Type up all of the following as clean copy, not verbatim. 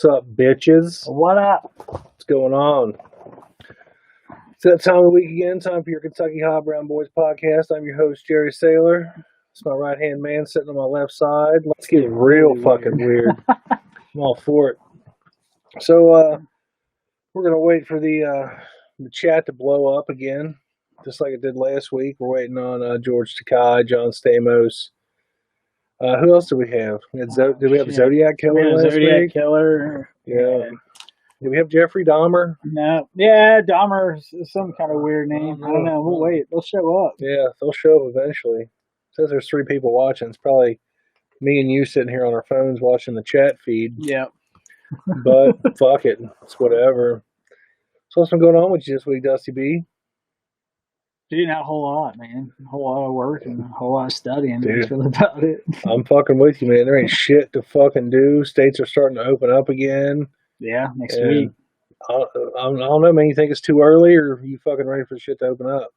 What's up, bitches? What up? What's going on? It's that time of the week again. Time for your Kentucky Hot Brown Boys podcast. I'm your host, Jerry Saylor. It's my right-hand man sitting on my left side. Let's get real fucking weird. I'm all for it. So, we're going to wait for the chat to blow up again, just like it did last week. We're waiting on George Takei, John Stamos. Who else do we have? Did we have Zodiac Killer last Zodiac week? Killer. Yeah. Did we have Jeffrey Dahmer? No. Yeah, Dahmer is some kind of weird name. I don't know. We'll wait. They'll show up. Yeah, they'll show up eventually. It says there's 3 people watching. It's probably me and you sitting here on our phones watching the chat feed. Yeah. But fuck it. It's whatever. So what's been going on with you this week, Dusty B? Dude, not a whole lot, man. A whole lot of work and a whole lot of studying. Dude, that's really about it. I'm fucking with you, man. There ain't shit to fucking do. States are starting to open up again. Yeah, next week. I don't know, man. You think it's too early, or are you fucking ready for shit to open up?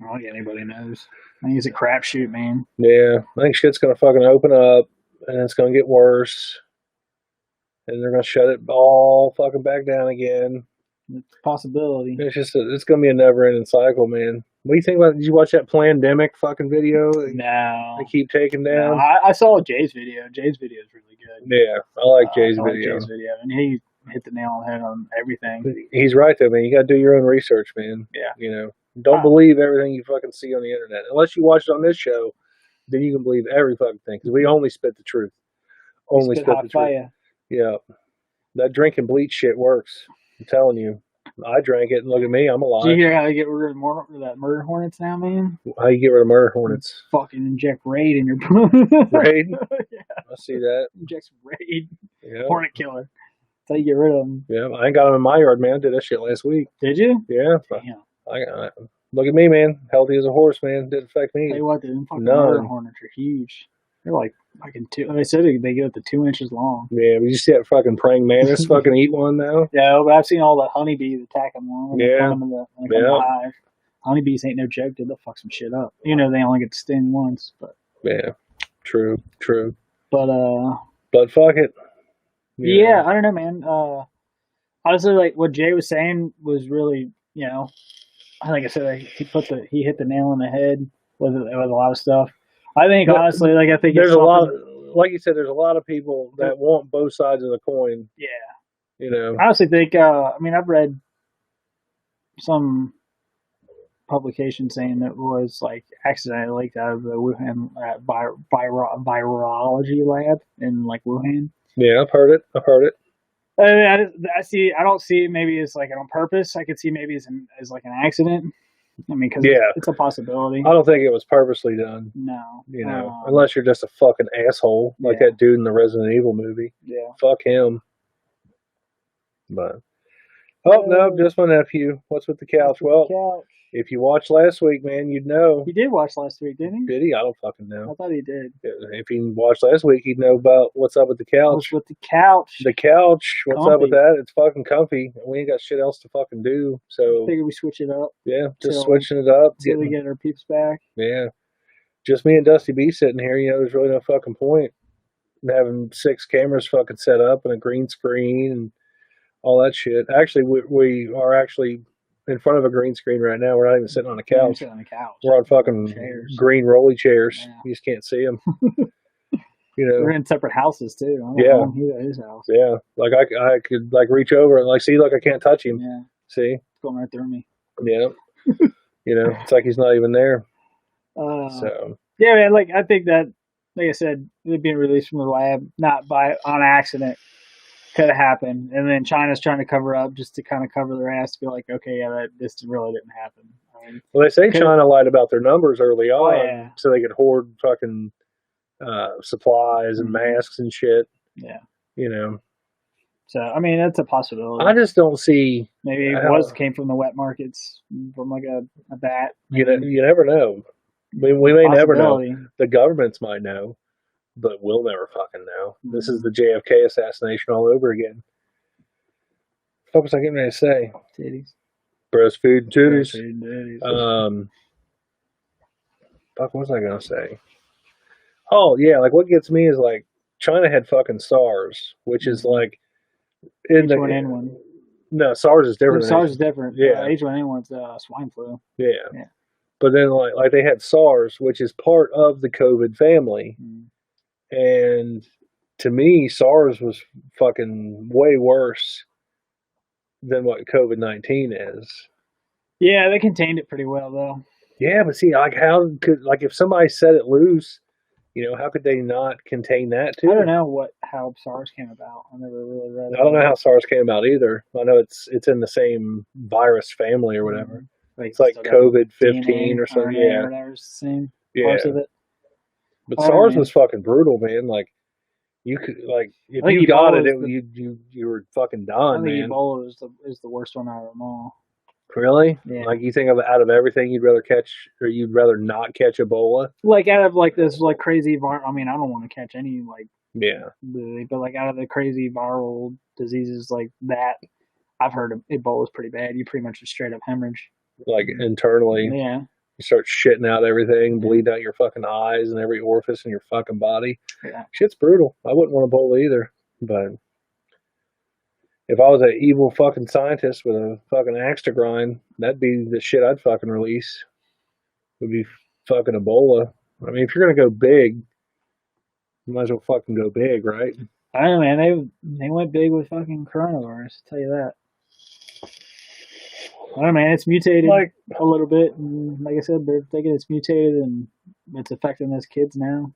I don't think anybody knows. I think it's a crapshoot, man. Yeah, I think shit's gonna fucking open up, and it's gonna get worse, and they're gonna shut it all fucking back down again. It's a possibility. It's gonna be a never-ending cycle, man. What do you think about? Did you watch that Plandemic fucking video? No. They keep taking down. No, I saw Jay's video. Jay's video is really good. Yeah, I like Jay's video. And he hit the nail on the head on everything. He's right though, man. You gotta do your own research, man. Yeah. You know, don't believe everything you fucking see on the internet. Unless you watch it on this show, then you can believe every fucking thing. Because we only spit the truth. Only spit the truth. Fire. Yeah. That drinking bleach shit works. I'm telling you. I drank it, and look at me, I'm alive. Did you hear how they get rid of that murder hornets now, man? How you get rid of murder hornets? Fucking inject Raid in your Raid? Yeah. I see that. Inject some Raid. Yeah. Hornet killer. That's how you get rid of them. Yeah, I ain't got them in my yard, man. I did that shit last week. Did you? Yeah. Damn. I look at me, man. Healthy as a horse, man. Didn't affect me. Tell you what, them fucking murder hornets are huge. They're like fucking 2. They said they get up to 2 inches long. Yeah, but you see that fucking praying mantis fucking eat one now? Yeah, but I've seen all the honeybees attacking one. When Yeah. They come in the hive. Honeybees ain't no joke, dude. They'll fuck some shit up. You know, they only get to sting once, but. Yeah, true. But fuck it. Yeah, I don't know, man. Honestly, like what Jay was saying was really, you know, like I said, like, he hit the nail on the head with a lot of stuff. I think honestly, like I think there's a lot, like you said, there's a lot of people that want both sides of the coin. Yeah, you know. I honestly think. I mean, I've read some publication saying that was like accidentally leaked out of the Wuhan virology lab in like Wuhan. Yeah, I've heard it. I see. I don't see it maybe as like on purpose. I could see maybe as like an accident. I mean, because it's a possibility. I don't think it was purposely done. No. You know, unless you're just a fucking asshole like that dude in the Resident Evil movie. Yeah. Fuck him. But no, just my nephew. What's with the couch? If you watched last week, man, you'd know. He did watch last week, didn't he? Did he? I don't fucking know. I thought he did. If he watched last week, he'd know about what's up with the couch. What's with the couch? The couch. What's up with that? It's fucking comfy. We ain't got shit else to fucking do. So figure we switch it up. Yeah, just switching it up. Until we get our peeps back. Yeah. Just me and Dusty B sitting here, you know, there's really no fucking point in having 6 cameras fucking set up and a green screen and all that shit. Actually, we are actually in front of a green screen right now. We're not even sitting on a couch. We're sitting on a couch. We're on fucking green rolly chairs. Yeah. You just can't see them. You know, we're in separate houses too. Yeah, he's at his house. Yeah, like I could like reach over and like see, look, I can't touch him. Yeah, see, it's going right through me. Yeah, you know, it's like he's not even there. So yeah, man. Like I think that, like I said, it being released from the lab not on accident could have happened, and then China's trying to cover up just to kind of cover their ass to be like, okay, yeah, this really didn't happen. I mean, well, they say China lied about their numbers early on, so they could hoard fucking supplies and masks and shit. Yeah, you know. So I mean, that's a possibility. I just don't see. Maybe it came from the wet markets from like a bat. You never know. We may never know. The governments might know, but we'll never fucking know. Mm-hmm. This is the JFK assassination all over again. What was I getting ready to say? Titties. Breastfeed titties. Breastfeed titties. Fuck, what was I gonna say? Oh yeah, like what gets me is like China had fucking SARS, which is like in H1N1. No, SARS is different. SARS is different. Yeah. H1N1's swine flu. Yeah. Yeah. But then like they had SARS, which is part of the COVID family. And to me, SARS was fucking way worse than what COVID-19 is. Yeah, they contained it pretty well though. Yeah, but see, like how could if somebody set it loose, how could they not contain that too? I don't know how SARS came about. I never really read it. I don't know how SARS came about either. I know it's in the same virus family or whatever. It's like COVID-15 or something. Yeah, or whatever's the same parts of it. But SARS was fucking brutal, man. Like you could if you got it, you were fucking done, man. I think Ebola is the worst one out of them all. Really? Yeah. Like you think out of everything, you'd rather not catch Ebola? Like out of like this like crazy I mean, I don't want to catch any Yeah. But like out of the crazy viral diseases like that, I've heard Ebola's pretty bad. You pretty much just straight up hemorrhage. Like internally. Yeah. You start shitting out everything, bleeding out your fucking eyes and every orifice in your fucking body. Yeah. Shit's brutal. I wouldn't want Ebola either. But if I was an evil fucking scientist with a fucking axe to grind, that'd be the shit I'd fucking release. Would be fucking Ebola. I mean, if you're gonna go big, you might as well fucking go big, right? I don't know, man. They went big with fucking coronavirus. I'll tell you that. I don't know, man. It's mutated a little bit, and like I said, they're thinking it's mutated and it's affecting those kids now.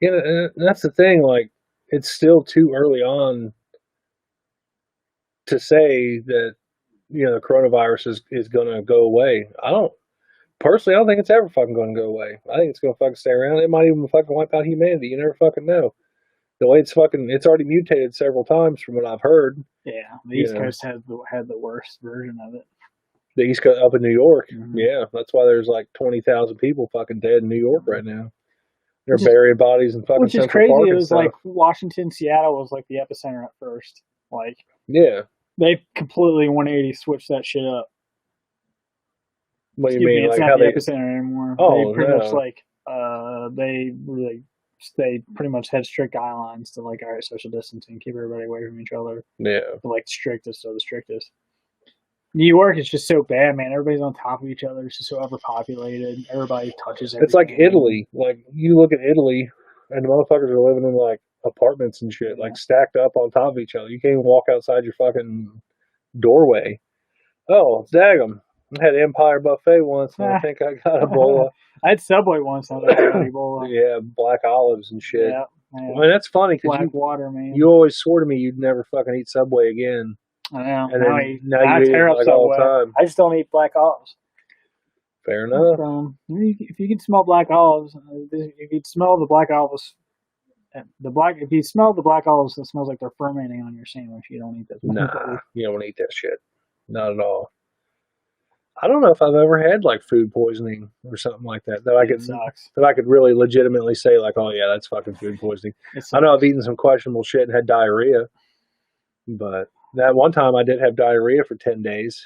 Yeah, and that's the thing. Like, it's still too early on to say that the coronavirus is going to go away. I don't think it's ever fucking going to go away. I think it's going to fucking stay around. It might even fucking wipe out humanity. You never fucking know. The way it's already mutated several times from what I've heard. Yeah, the East Coast had the worst version of it. The East Coast up in New York. Mm-hmm. Yeah, that's why there's like 20,000 people fucking dead in New York right now. They're burying bodies in fucking Central Park. Which is crazy. It was like Washington, Seattle was like the epicenter at first. Like, yeah, they completely 180 switched that shit up. What do you mean? It's like not the epicenter anymore. Oh, they pretty much they pretty much had strict guidelines to like, all right, social distancing, keep everybody away from each other. Yeah, but like strictest of the strictest. New York is just so bad, man. Everybody's on top of each other. It's just so overpopulated. Everybody touches everything. It's like Italy. Like, you look at Italy, and the motherfuckers are living in, like, apartments and shit, like, stacked up on top of each other. You can't even walk outside your fucking doorway. Oh, daggum. I had Empire Buffet once, and I think I got Ebola. I had Subway once, and I got Ebola. Yeah, black olives and shit. Yeah. I mean, that's funny, because water, man. You always swore to me you'd never fucking eat Subway again. I know. And now you eat it like all the time. I just don't eat black olives. Fair enough. If you can smell black olives, if you smell the black olives, if you smell the black olives, it smells like they're fermenting on your sandwich. You don't eat that. Nah, you don't eat that shit. Not at all. I don't know if I've ever had like food poisoning or something like that that I could really legitimately say like, oh yeah, that's fucking food poisoning. I know I've eaten some questionable shit and had diarrhea, but that one time I did have diarrhea for 10 days.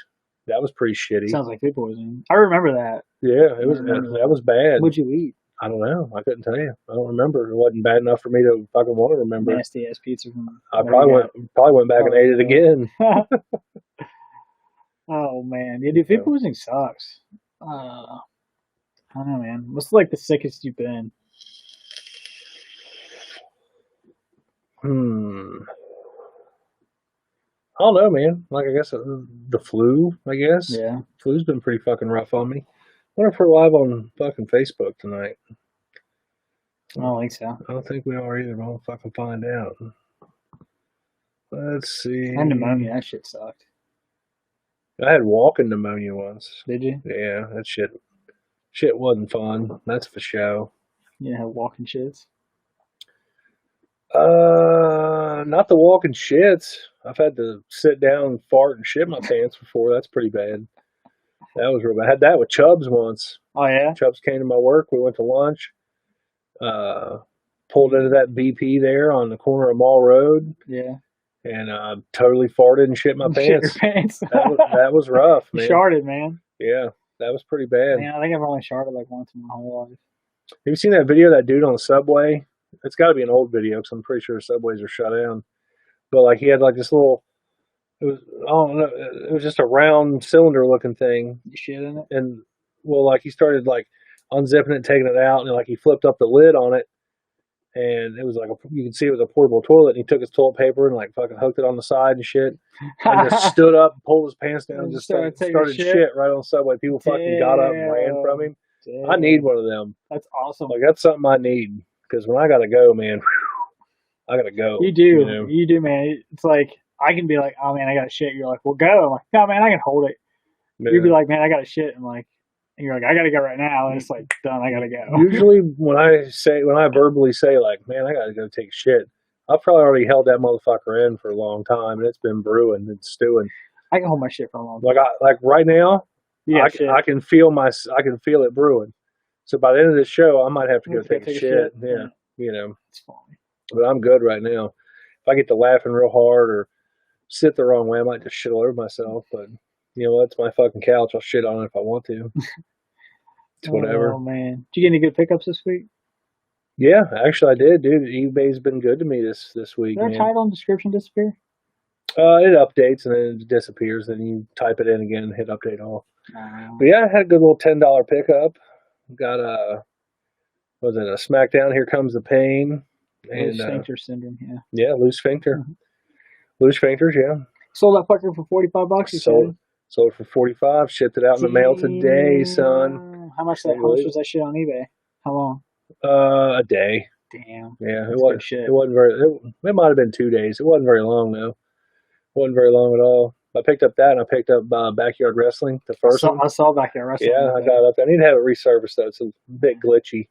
That was pretty shitty. Sounds like food poisoning. I remember that. Yeah, that was bad. What'd you eat? I don't know. I couldn't tell you. I don't remember. It wasn't bad enough for me to fucking want to remember. Nasty ass pizza. I probably went back and ate it again. Oh man, dude, food poisoning sucks. I don't know, man. What's like the sickest you've been? I don't know, man. Like, I guess the flu, I guess. Yeah. Flu's been pretty fucking rough on me. I wonder if we're live on fucking Facebook tonight. I don't think so. I don't think we are either, but I'll fucking find out. Let's see. I had pneumonia. That shit sucked. I had walking pneumonia once. Did you? Yeah, that shit wasn't fun. That's for show. You have walking shits? Not the walking shits. I've had to sit down and fart and shit my pants before. That's pretty bad. That was real bad. I had that with Chubbs once. Oh, yeah? Chubbs came to my work. We went to lunch. Pulled into that BP there on the corner of Mall Road. Yeah. And totally farted and shit my pants. Shit your pants. that was rough, man. You sharted, man. Yeah, that was pretty bad. Man, I think I've only sharted like once in my whole life. Have you seen that video of that dude on the subway? It's got to be an old video because I'm pretty sure subways are shut down. But like he had like this little, it was I don't know, it was just a round cylinder looking thing, You shit in it? and well, like he started like unzipping it, taking it out, and like he flipped up the lid on it, and it was like you could see it was a portable toilet. And he took his toilet paper and like fucking hooked it on the side and shit, and just stood up, pulled his pants down, and just started shit right on subway. People fucking got up and ran from him. Damn. I need one of them. That's awesome. Like that's something I need because when I gotta go, man, I gotta go. You do, you do, man. It's like I can be like, oh man, I got to shit. You're like, well, go. I'm like, no, man, I can hold it. Yeah. You'd be like, man, I got to shit. I'm like, and you're like, I got to go right now. And it's like, done. I got to go. Usually when I verbally say like, man, I got to go take a shit, I've probably already held that motherfucker in for a long time, and it's been brewing and stewing. I can hold my shit for a long time. Like right now, I can feel it brewing. So by the end of this show, I might have to go take a shit. Yeah, you know. It's fine. But I'm good right now. If I get to laughing real hard or sit the wrong way, I might just shit all over myself. But you know, that's my fucking couch. I'll shit on it if I want to. It's whatever. Oh man, did you get any good pickups this week? Yeah, actually I did, dude. eBay's been good to me this week. Did our title and description disappear? It updates and then it disappears. Then you type it in again and hit update all. But yeah, I had a good little $10 pickup. Got a SmackDown Here Comes the Pain. Loose sphincter syndrome, yeah. Yeah, loose sphincter. Mm-hmm. Loose sphincters, yeah. Sold that fucker for $45. Sold it for $45. Shipped it out in the mail today, son. How much was that shit on eBay? How long? A day. Damn. Yeah, it wasn't very. It might have been 2 days. It wasn't very long though. It wasn't very long at all. I picked up that, and I picked up Backyard Wrestling, the first one. I saw Backyard Wrestling. Yeah, I got it up there. I need to have it resurfaced though. It's a bit glitchy.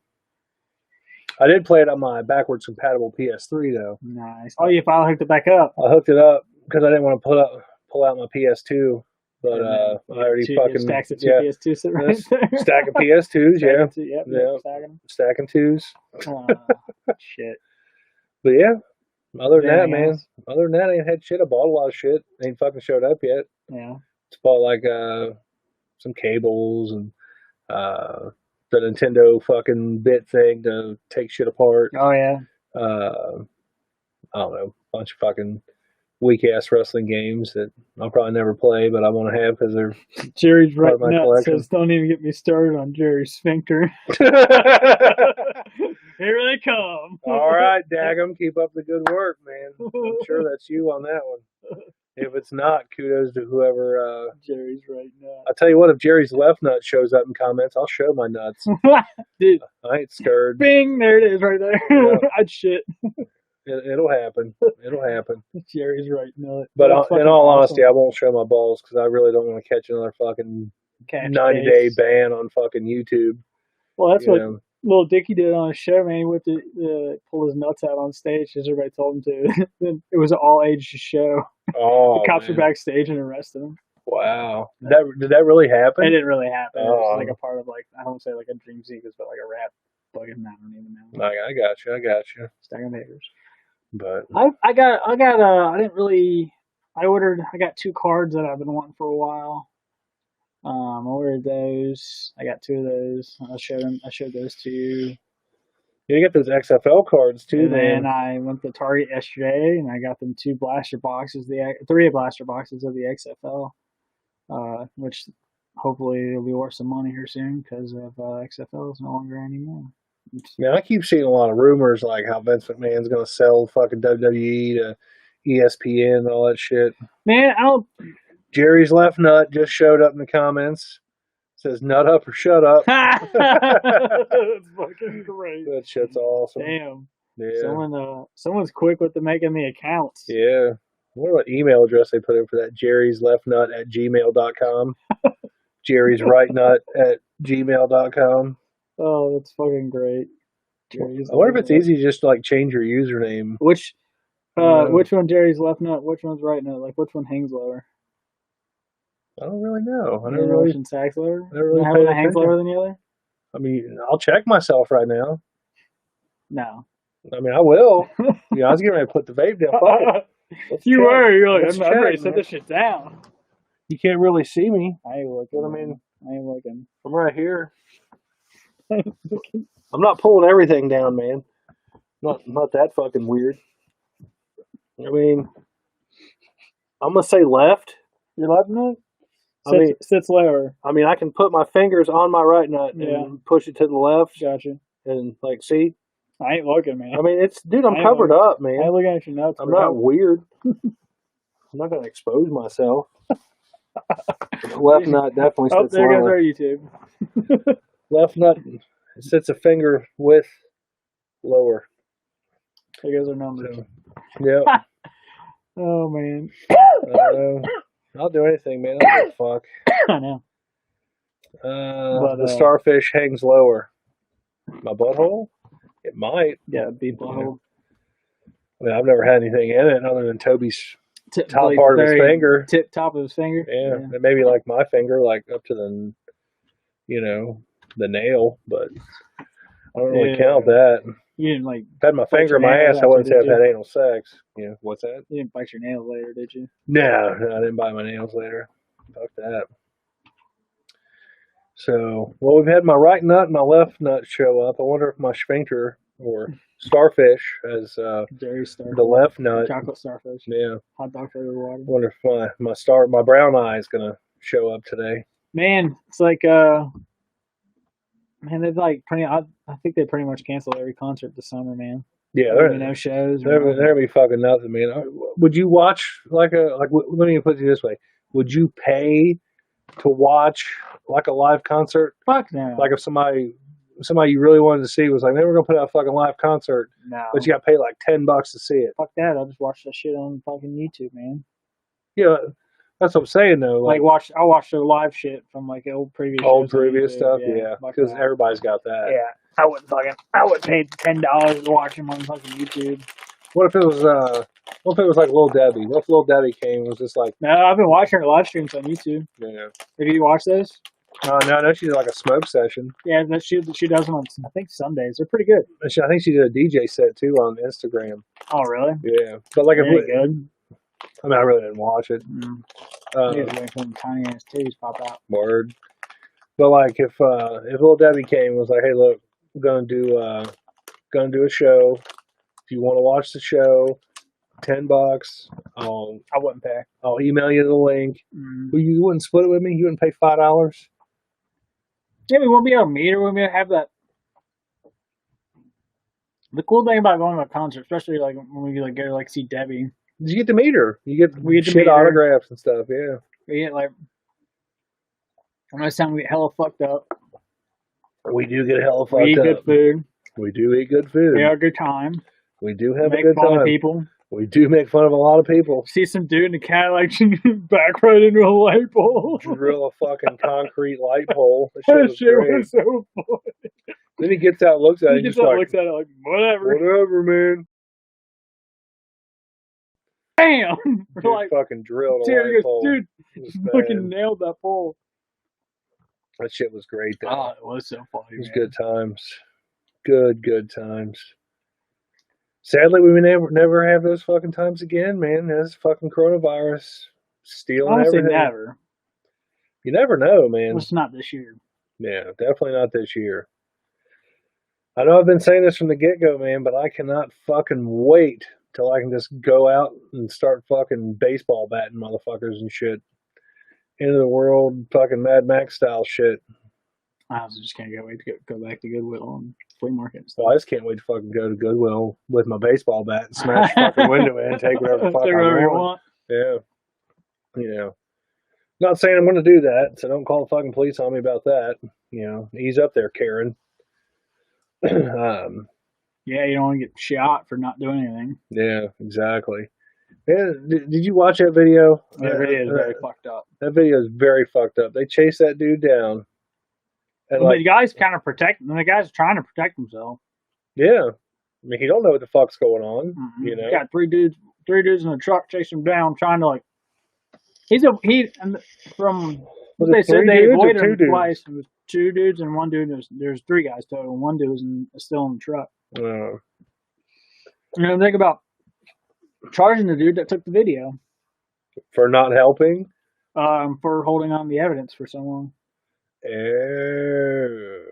I did play it on my backwards compatible PS3 though. Nice. Oh, you finally hooked it back up. I hooked it up because I didn't want to pull out my PS2. But I already stacks of two PS2s right there. Stack of PS2s, yeah. Stacking twos. Shit. But yeah, other than that, man. Other than that, I ain't had shit. I bought a lot of shit. Ain't fucking showed up yet. Yeah. Just bought like some cables and the Nintendo fucking bit thing to take shit apart. Oh yeah. I don't know, bunch of fucking weak ass wrestling games that I'll probably never play, but I want to have because they're Jerry's right now. Says, don't even get me started on Jerry's sphincter. Here they come. All right, Daggum, keep up the good work, man. I'm sure that's you on that one. If it's not, kudos to whoever. Jerry's right nut. I'll tell you what, if Jerry's left nut shows up in comments, I'll show my nuts. Dude, I ain't scared. Bing, there it is right there. Yeah. I'd shit. It'll happen. It'll happen. Jerry's right nut. But in all honesty, I won't show my balls because I really don't want to catch another fucking 90-day ban on fucking YouTube. Well, that's what Little Dicky did on his show, man. He whipped it, pulled his nuts out on stage as everybody told him to. It was an all-age show. Oh, the cops were backstage and arrested him. Wow. Did that really happen? It didn't really happen. It was like a part of I don't say like a dream sequence, but like a rap fucking, I don't even know. I got you. Stacking papers. But I got I got 2 cards that I've been wanting for a while. I ordered those. I got 2 of those. I showed those to you. You get those XFL cards too, and man. then I went to Target yesterday and I got them 3 blaster boxes of the XFL, which hopefully it'll be worth some money here soon because of XFL is no longer anymore. Yeah, I keep seeing a lot of rumors like how Vince McMahon's going to sell fucking WWE to ESPN and all that shit. Man, Jerry's left nut just showed up in the comments. Says nut up or shut up. That's fucking great. That shit's awesome. Damn. Yeah. Someone's quick with making the accounts. Yeah. I wonder what email address they put in for that. Jerry's left nut at gmail.com. Jerry's right nut at gmail.com. Oh, that's fucking great. I wonder if it's easy to just like change your username. Which one Jerry's left nut? Which one's right nut? Like which one hangs lower? I don't really know. I never really hangs lower than the other. I mean, I'll check myself right now. No. I mean, I will. I was getting ready to put the vape down. You're like, I'm ready to set this shit down. You can't really see me. I ain't looking. I ain't looking. I'm right here. I'm not pulling everything down, man. Not that fucking weird. I mean, I'm gonna say left. Your left nut sits lower. I mean, I can put my fingers on my right nut Yeah. and push it to the left. Gotcha. And like, see, I ain't looking, man. I mean, dude, I'm covered up, man. I ain't looking at your nuts. I'm not weird. I'm not gonna expose myself. Left nut definitely sits there lower. goes our YouTube. Left nut sits a finger width lower. There goes our numbers. So, yeah. Oh man. I'll do anything, man. I don't give a fuck. I know. The starfish hangs lower. My butthole? It might. Yeah, deep butthole. I mean, I've never had anything in it other than Toby's top like part of his finger. Top of his finger. Yeah. And maybe like my finger, like up to the, the nail, but I don't really count that. You didn't like. If I had my finger in my ass, I wouldn't say I've had anal sex. What's that? You didn't bite your nails later, did you? No, I didn't bite my nails later. Fuck that. So, well, we've had my right nut and my left nut show up. I wonder if my sphincter or starfish has the left nut. Chocolate starfish. Yeah. Hot dog flavored water. I wonder if my brown eye is gonna show up today. Man, it's like man, they've like I think they pretty much canceled every concert this summer, man. Yeah, no shows. They're gonna be fucking nothing, man. Would you watch let me put it this way? Would you pay to watch like a live concert? Fuck no. Like if somebody you really wanted to see was like, man, we're gonna put out a fucking live concert. No. But you gotta pay like $10 to see it. Fuck that. I'll just watch that shit on fucking YouTube, man. Yeah, that's what I'm saying though. I'll watch the live shit from like old previous stuff, yeah. Because everybody's got that. Yeah. I wouldn't pay $10 to watch them on fucking YouTube. What if it was like Lil Debbie? What if Lil Debbie came and was just like, no, I've been watching her live streams on YouTube. Yeah. Have you watched those? No, she did like a smoke session. Yeah, she does them on, I think, Sundays. They're pretty good. I think she did a DJ set too on Instagram. Oh, really? Yeah. But like, good. I mean, I really didn't watch it. Wait for them tiny ass titties pop out. Word. But like, if Lil Debbie came and was like, hey, look, we're gonna do a show. If you want to watch the show, $10. I wouldn't pay. I'll email you the link. Mm. You wouldn't split it with me? You wouldn't pay $5? Yeah, we won't be able to meet her. We won't be able to have that. The cool thing about going to a concert, especially like when we like go to like see Debbie, you get to meet her. We get to meet autographs and stuff. Yeah. We get like. Most time we get hella fucked up. We do get hella fucked up. We eat good food. We do eat good food. We have a good time. We do have a good time. Make fun of people. We do make fun of a lot of people. See some dude in a Cadillac back right into a light pole. Drill a fucking concrete light pole. That shit was so funny. Then he gets out, looks at it, looks at it like, whatever. Whatever, man. Bam! Dude, like, fucking drilled a light pole. Dude, fucking nailed that pole. That shit was great, though. Oh, it was so funny. It was good times. Good times. Sadly, we never have those fucking times again, man. This fucking coronavirus stealing everything. Never. You never know, man. It's not this year. Yeah, definitely not this year. I know I've been saying this from the get-go, man, but I cannot fucking wait till I can just go out and start fucking baseball batting motherfuckers and shit. Into the world, fucking Mad Max style shit. I also just can't wait to go back to Goodwill and flea market and stuff. Well, I just can't wait to fucking go to Goodwill with my baseball bat and smash the fucking window in and take whatever the fuck I want. Yeah. Not saying I'm going to do that, so don't call the fucking police on me about that. Ease up there, Karen. Yeah, you don't want to get shot for not doing anything. Yeah, exactly. Yeah, did you watch that video? That video is very fucked up. That video is very fucked up. They chased that dude down. And the guy's kind of protecting. The guy's trying to protect himself. Yeah, I mean, he don't know what the fuck's going on. Mm-hmm. He got three dudes in a truck chasing him down, trying to like. From what they said, they avoided him twice. It was two dudes and one dude. There's three guys total. One dude was still in the truck. Think about charging the dude that took the video for not helping. For holding on the evidence for so long. Oh.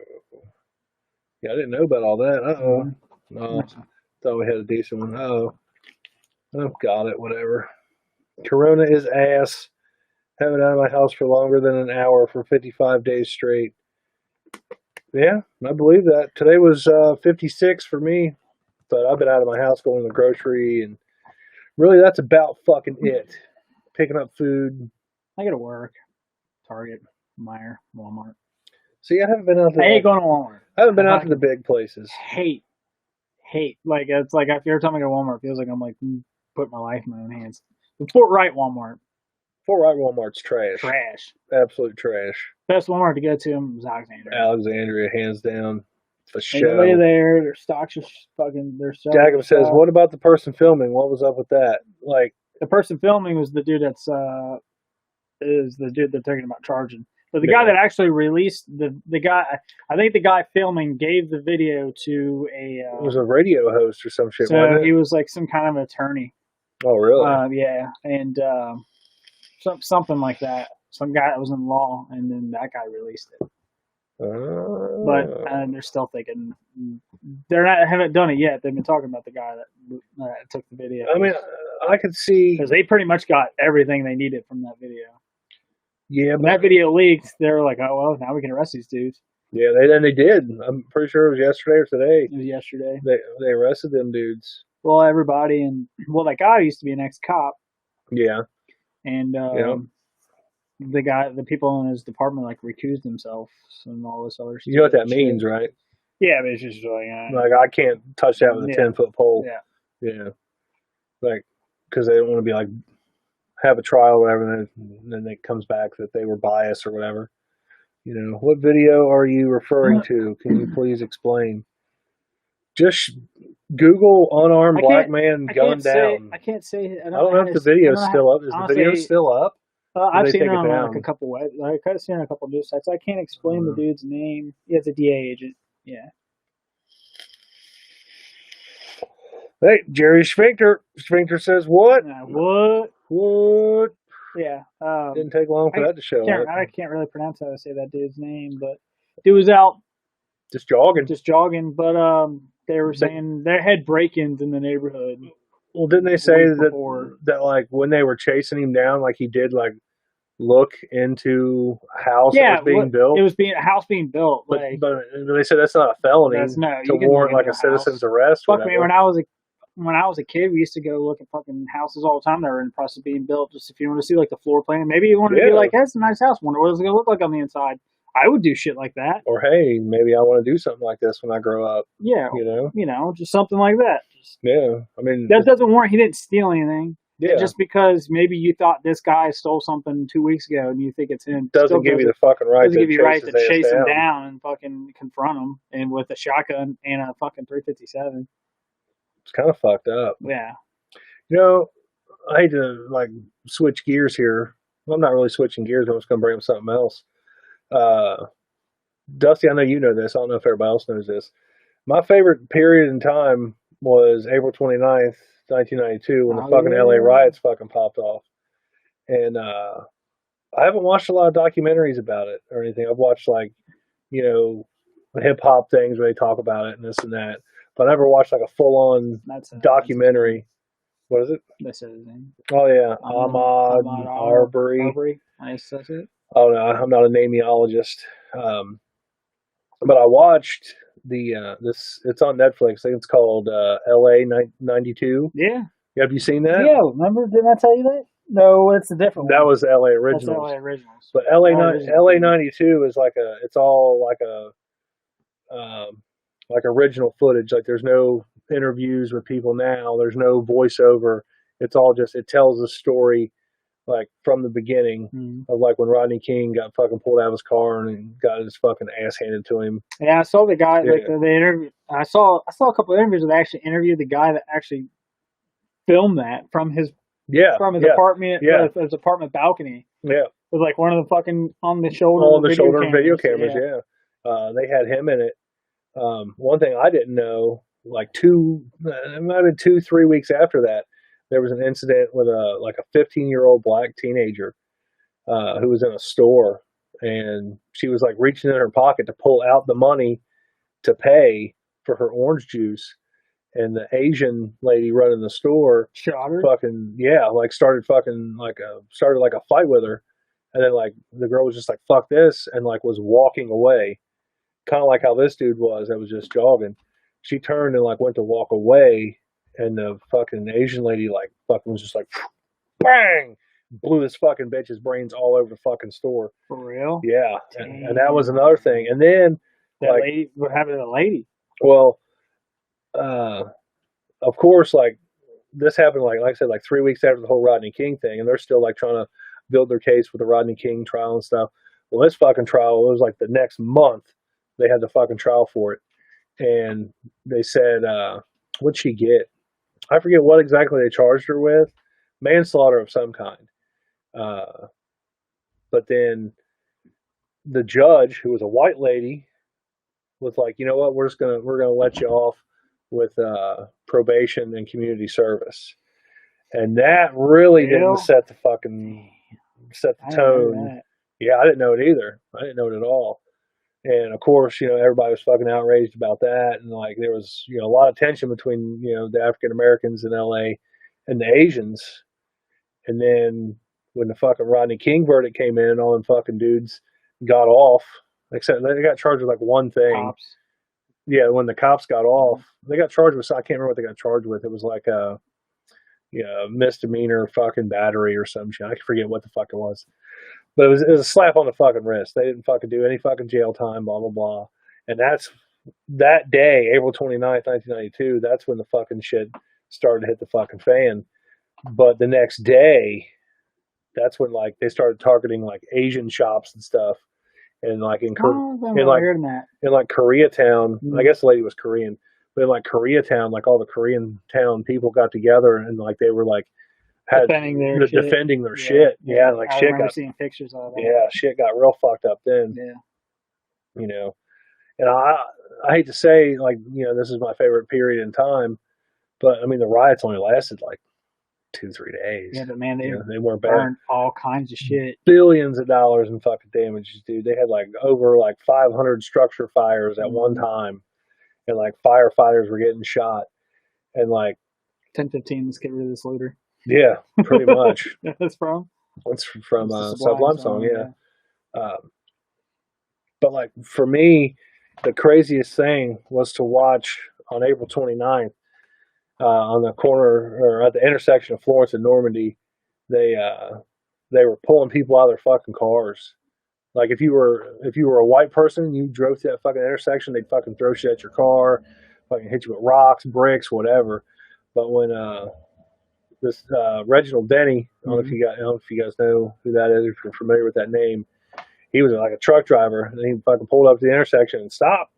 Yeah, I didn't know about all that. No. Thought we had a decent one. Oh, got it. Whatever. Corona is ass. Haven't been out of my house for longer than an hour for 55 days straight. Yeah, I believe that. Today was 56 for me, but I've been out of my house going to the grocery, and really that's about fucking it. Picking up food. I go to work. Target, Meijer, Walmart. See, I haven't been out to I hate going to Walmart. I haven't been out to the big places. Hate. Like, it's like every time I go to Walmart, it feels like I'm like putting my life in my own hands. The Fort Wright Walmart. Fort Wright Walmart's trash. Trash. Absolute trash. Best Walmart to go to was Alexandria. Alexandria, hands down. For sure. Anybody there, their stocks are fucking. Jacob says, "What about the person filming? What was up with that?" Like, the person filming was the dude is the dude they're talking about charging. But the guy that actually released the guy, I think the guy filming gave the video to a. It was a radio host or some shit. So wasn't it? he was like some kind of attorney. Oh, really? Yeah, and something like that. Some guy that was in law, and then that guy released it. But they're still thinking haven't done it yet. They've been talking about the guy that took the video. I mean, I could see because they pretty much got everything they needed from that video. Yeah, when that video leaked, they were like, "Oh well, now we can arrest these dudes." Yeah, they did. I'm pretty sure it was yesterday or today. It was yesterday. They arrested them dudes. Well, everybody that guy used to be an ex-cop. Yeah. And the people in his department like recused themselves and all this other stuff. You know what that means, right? Yeah, but it's just like I can't touch that with a 10-foot pole. Yeah. Like because they don't want to be like have a trial or whatever, and then it comes back that they were biased or whatever. You know, what video are you referring to? Can you please explain? Just Google unarmed black man gunned down. I can't say. I don't know if the video is still up. Is the video still up? I've seen it on like a couple web. I could have seen it on a couple news sites. I can't explain the dude's name. Yeah, it's a DA agent. Yeah. Hey, Jerry Sphincter. Sphincter says what? What? Yeah. Didn't take long for that to show up. I can't really pronounce how to say that dude's name, but dude was out just jogging. But they were saying they had break-ins in the neighborhood. Well, didn't they say that like when they were chasing him down, like he did like look into a house that was being built? It was a house being built. But they said that's not a felony to warrant like a citizen's arrest. Fuck me, when I was a kid, we used to go look at fucking houses all the time that were in the process of being built. Just if you want to see like the floor plan, maybe you want to be like, that's a nice house. Wonder what it's gonna look like on the inside. I would do shit like that. Or hey, maybe I want to do something like this when I grow up. Yeah, just something like that. I mean that doesn't warrant. He didn't steal anything. Yeah, just because maybe you thought this guy stole something 2 weeks ago and you think it's him, doesn't give you the fucking right. Doesn't give you right to chase him down and fucking confront him, and with a shotgun and a fucking .357. It's kind of fucked up. Yeah. You know, I hate to like switch gears here. Well, I'm not really switching gears. I'm just going to bring up something else. Dusty, I know you know this. I don't know if everybody else knows this. My favorite period in time was April 29th, 1992, when the fucking LA riots fucking popped off. And I haven't watched a lot of documentaries about it or anything. I've watched like, hip hop things where they talk about it and this and that. But I never watched like a full on documentary. What is it? That's his name. Oh yeah, Ahmaud Arbery. Nice, that's it. Oh no, I'm not a nameologist. But I watched this. It's on Netflix. I think it's called LA 92. Yeah. Have you seen that? Yeah. Remember? Didn't I tell you that? No, it's a different one. That was LA Originals. That's LA Originals. But LA 92 is it's all like original footage. Like there's no interviews with people now. There's no voiceover. It's all just, it tells a story like from the beginning of like when Rodney King got fucking pulled out of his car and got his fucking ass handed to him. Yeah, I saw the guy like the interview. I saw a couple of interviews where they actually interviewed the guy that actually filmed that from his apartment, his apartment balcony. Yeah, with like one of the fucking on the shoulder video cameras. Yeah. They had him in it. One thing I didn't know, like it might have been 2-3 weeks after that, there was an incident with a 15-year-old black teenager who was in a store, and she was like reaching in her pocket to pull out the money to pay for her orange juice, and the Asian lady running the store Shot her. fucking like started fucking like started like a fight with her, and then like the girl was just like fuck this and like was walking away, kind of like how this dude was that was just jogging. She turned and like went to walk away, and the fucking Asian lady like fucking was just like bang, blew this fucking bitch's brains all over the fucking store. For real? Yeah, and that was another thing. And then That like lady, what happened to the lady? well, uh, of course, like this happened like I said, like 3 weeks after the whole Rodney King thing, and they're still like trying to build their case with the Rodney King trial and stuff. Well, this fucking trial, it was like the next month they had the fucking trial for it, and they said, what'd she get? I forget what exactly they charged her with, manslaughter of some kind. But then the judge, who was a white lady, was like, you know what, we're gonna let you off with probation and community service, and that really didn't set the tone. Yeah, I didn't know it either. I didn't know it at all. And of course, everybody was fucking outraged about that, and like there was a lot of tension between the African Americans in L.A. and the Asians. And then when the fucking Rodney King verdict came in, all them fucking dudes got off. Except they got charged with like one thing. Cops. Yeah, when the cops got off, they got charged with. I can't remember what they got charged with. It was like a misdemeanor fucking battery or some shit. I forget what the fuck it was. But it was a slap on the fucking wrist. They didn't fucking do any fucking jail time, blah, blah, blah. And that's that day, April 29th, 1992, that's when the fucking shit started to hit the fucking fan. But the next day, that's when like they started targeting like Asian shops and stuff. And like in Koreatown, I guess the lady was Korean, but in like Koreatown, like all the Korean town people got together and like they were like defending their shit. Yeah, like I shit remember seeing pictures of it. Yeah, shit got real fucked up then. Yeah. And I hate to say like, this is my favorite period in time, but I mean the riots only lasted like 2-3 days. Yeah, but man, they weren't burned all kinds of shit. Billions of dollars in fucking damages, dude. They had like over like 500 structure fires at one time, and like firefighters were getting shot, and like 10-15. Let's get rid of this looter. Yeah, pretty much. That's from. It's from Sublime song, yeah. But like for me, the craziest thing was to watch on April 29th. On the corner or at the intersection of Florence and Normandy, they were pulling people out of their fucking cars. Like if you were a white person, you drove to that fucking intersection, they'd fucking throw shit at your car, fucking hit you with rocks, bricks, whatever. But when this Reginald Denny, I don't know if you guys know who that is, if you're familiar with that name, he was like a truck driver, and he fucking pulled up to the intersection and stopped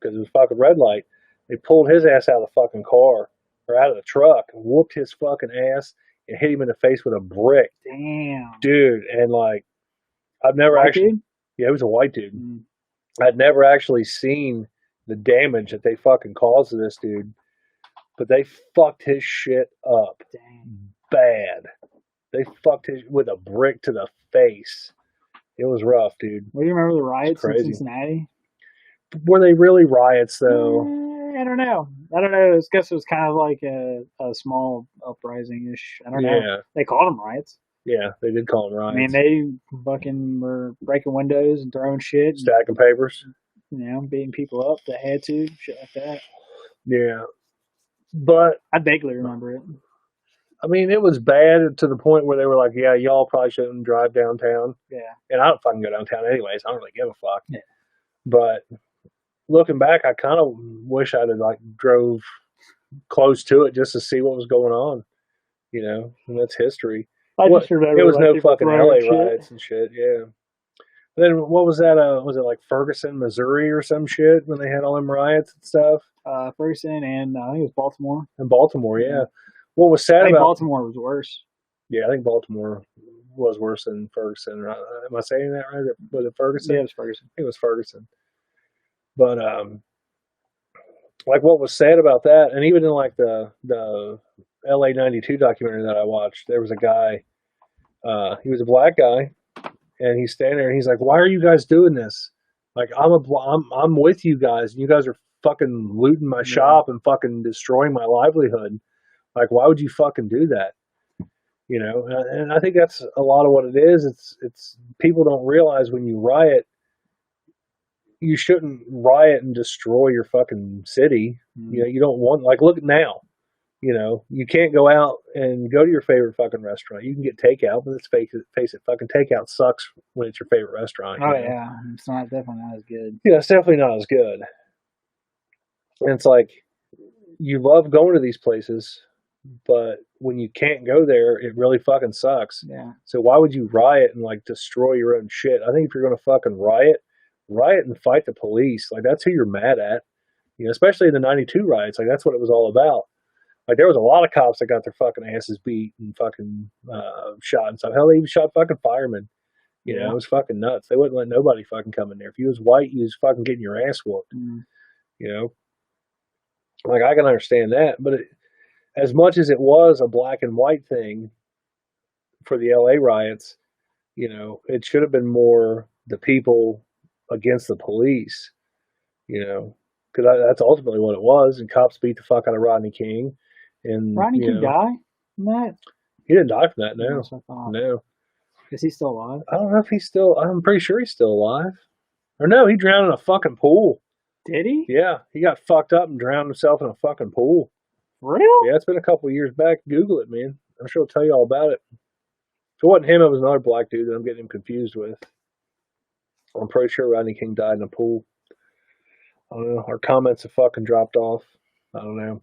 because it was fucking red light. They pulled his ass out of the fucking car. Out of the truck, whooped his fucking ass, and hit him in the face with a brick. Damn, dude! And like, I've never yeah, he was a white dude. I'd never actually seen the damage that they fucking caused to this dude, but they fucked his shit up. Bad. They fucked his with a brick to the face. It was rough, dude. Well, you remember the riots in Cincinnati? Were they really riots though? I don't know. I guess it was kind of like a small uprising-ish. I don't know. Yeah. They called them riots. Yeah, they did call them riots. I mean, they fucking were breaking windows and throwing shit. Stacking papers. Beating people up that had to. Shit like that. Yeah. But I vaguely remember it. I mean, it was bad to the point where they were like, yeah, y'all probably shouldn't drive downtown. Yeah. And I don't fucking go downtown anyways. I don't really give a fuck. Yeah. But looking back, I kind of wish I'd have like drove close to it just to see what was going on, and that's history. Just remember it was no fucking LA riots and shit. Yeah. Then what was that? Was it like Ferguson, Missouri, or some shit when they had all them riots and stuff? Ferguson and I think it was Baltimore. And Baltimore, yeah. What was sad about Baltimore was worse. Yeah, I think Baltimore was worse than Ferguson. Am I saying that right? Was it Ferguson? Yeah, it was Ferguson. I think it was Ferguson. But like what was sad about that, and even in like the LA 92 documentary that I watched, there was a guy, he was a black guy, and he's standing there and he's like, why are you guys doing this? Like I'm with you guys, and you guys are fucking looting my shop and fucking destroying my livelihood. Like, why would you fucking do that? You know, and I think that's a lot of what it is. It's people don't realize when you riot, you shouldn't riot and destroy your fucking city. You know, you don't want, like, look at now. You know, you can't go out and go to your favorite fucking restaurant. You can get takeout, but let's face it, fucking takeout sucks when it's your favorite restaurant. Oh, yeah. It's definitely not as good. Yeah, it's definitely not as good. And it's like, you love going to these places, but when you can't go there, it really fucking sucks. Yeah. So why would you riot and, like, destroy your own shit? I think if you're going to fucking riot and fight the police. Like, that's who you're mad at. You know, especially in the 92 riots. Like, that's what it was all about. Like, there was a lot of cops that got their fucking asses beat and fucking shot and stuff. Hell, they even shot fucking firemen. You know, it was fucking nuts. They wouldn't let nobody fucking come in there. If you was white, you was fucking getting your ass whooped. You know? Like, I can understand that. But as much as it was a black and white thing for the LA riots, you know, it should have been more the people against the police, you know, because that's ultimately what it was. And cops beat the fuck out of Rodney King. And Rodney King died from that? He didn't die from that, no. No. Is he still alive? I don't know if he's still, I'm pretty sure he's still alive. Or no, he drowned in a fucking pool. Did he? Yeah, he got fucked up and drowned himself in a fucking pool. For real? Yeah, it's been a couple of years back. Google it, man. I'm sure I'll tell you all about it. If it wasn't him, it was another black dude that I'm getting him confused with. I'm pretty sure Rodney King died in a pool. I don't know. Our comments have fucking dropped off. I don't know.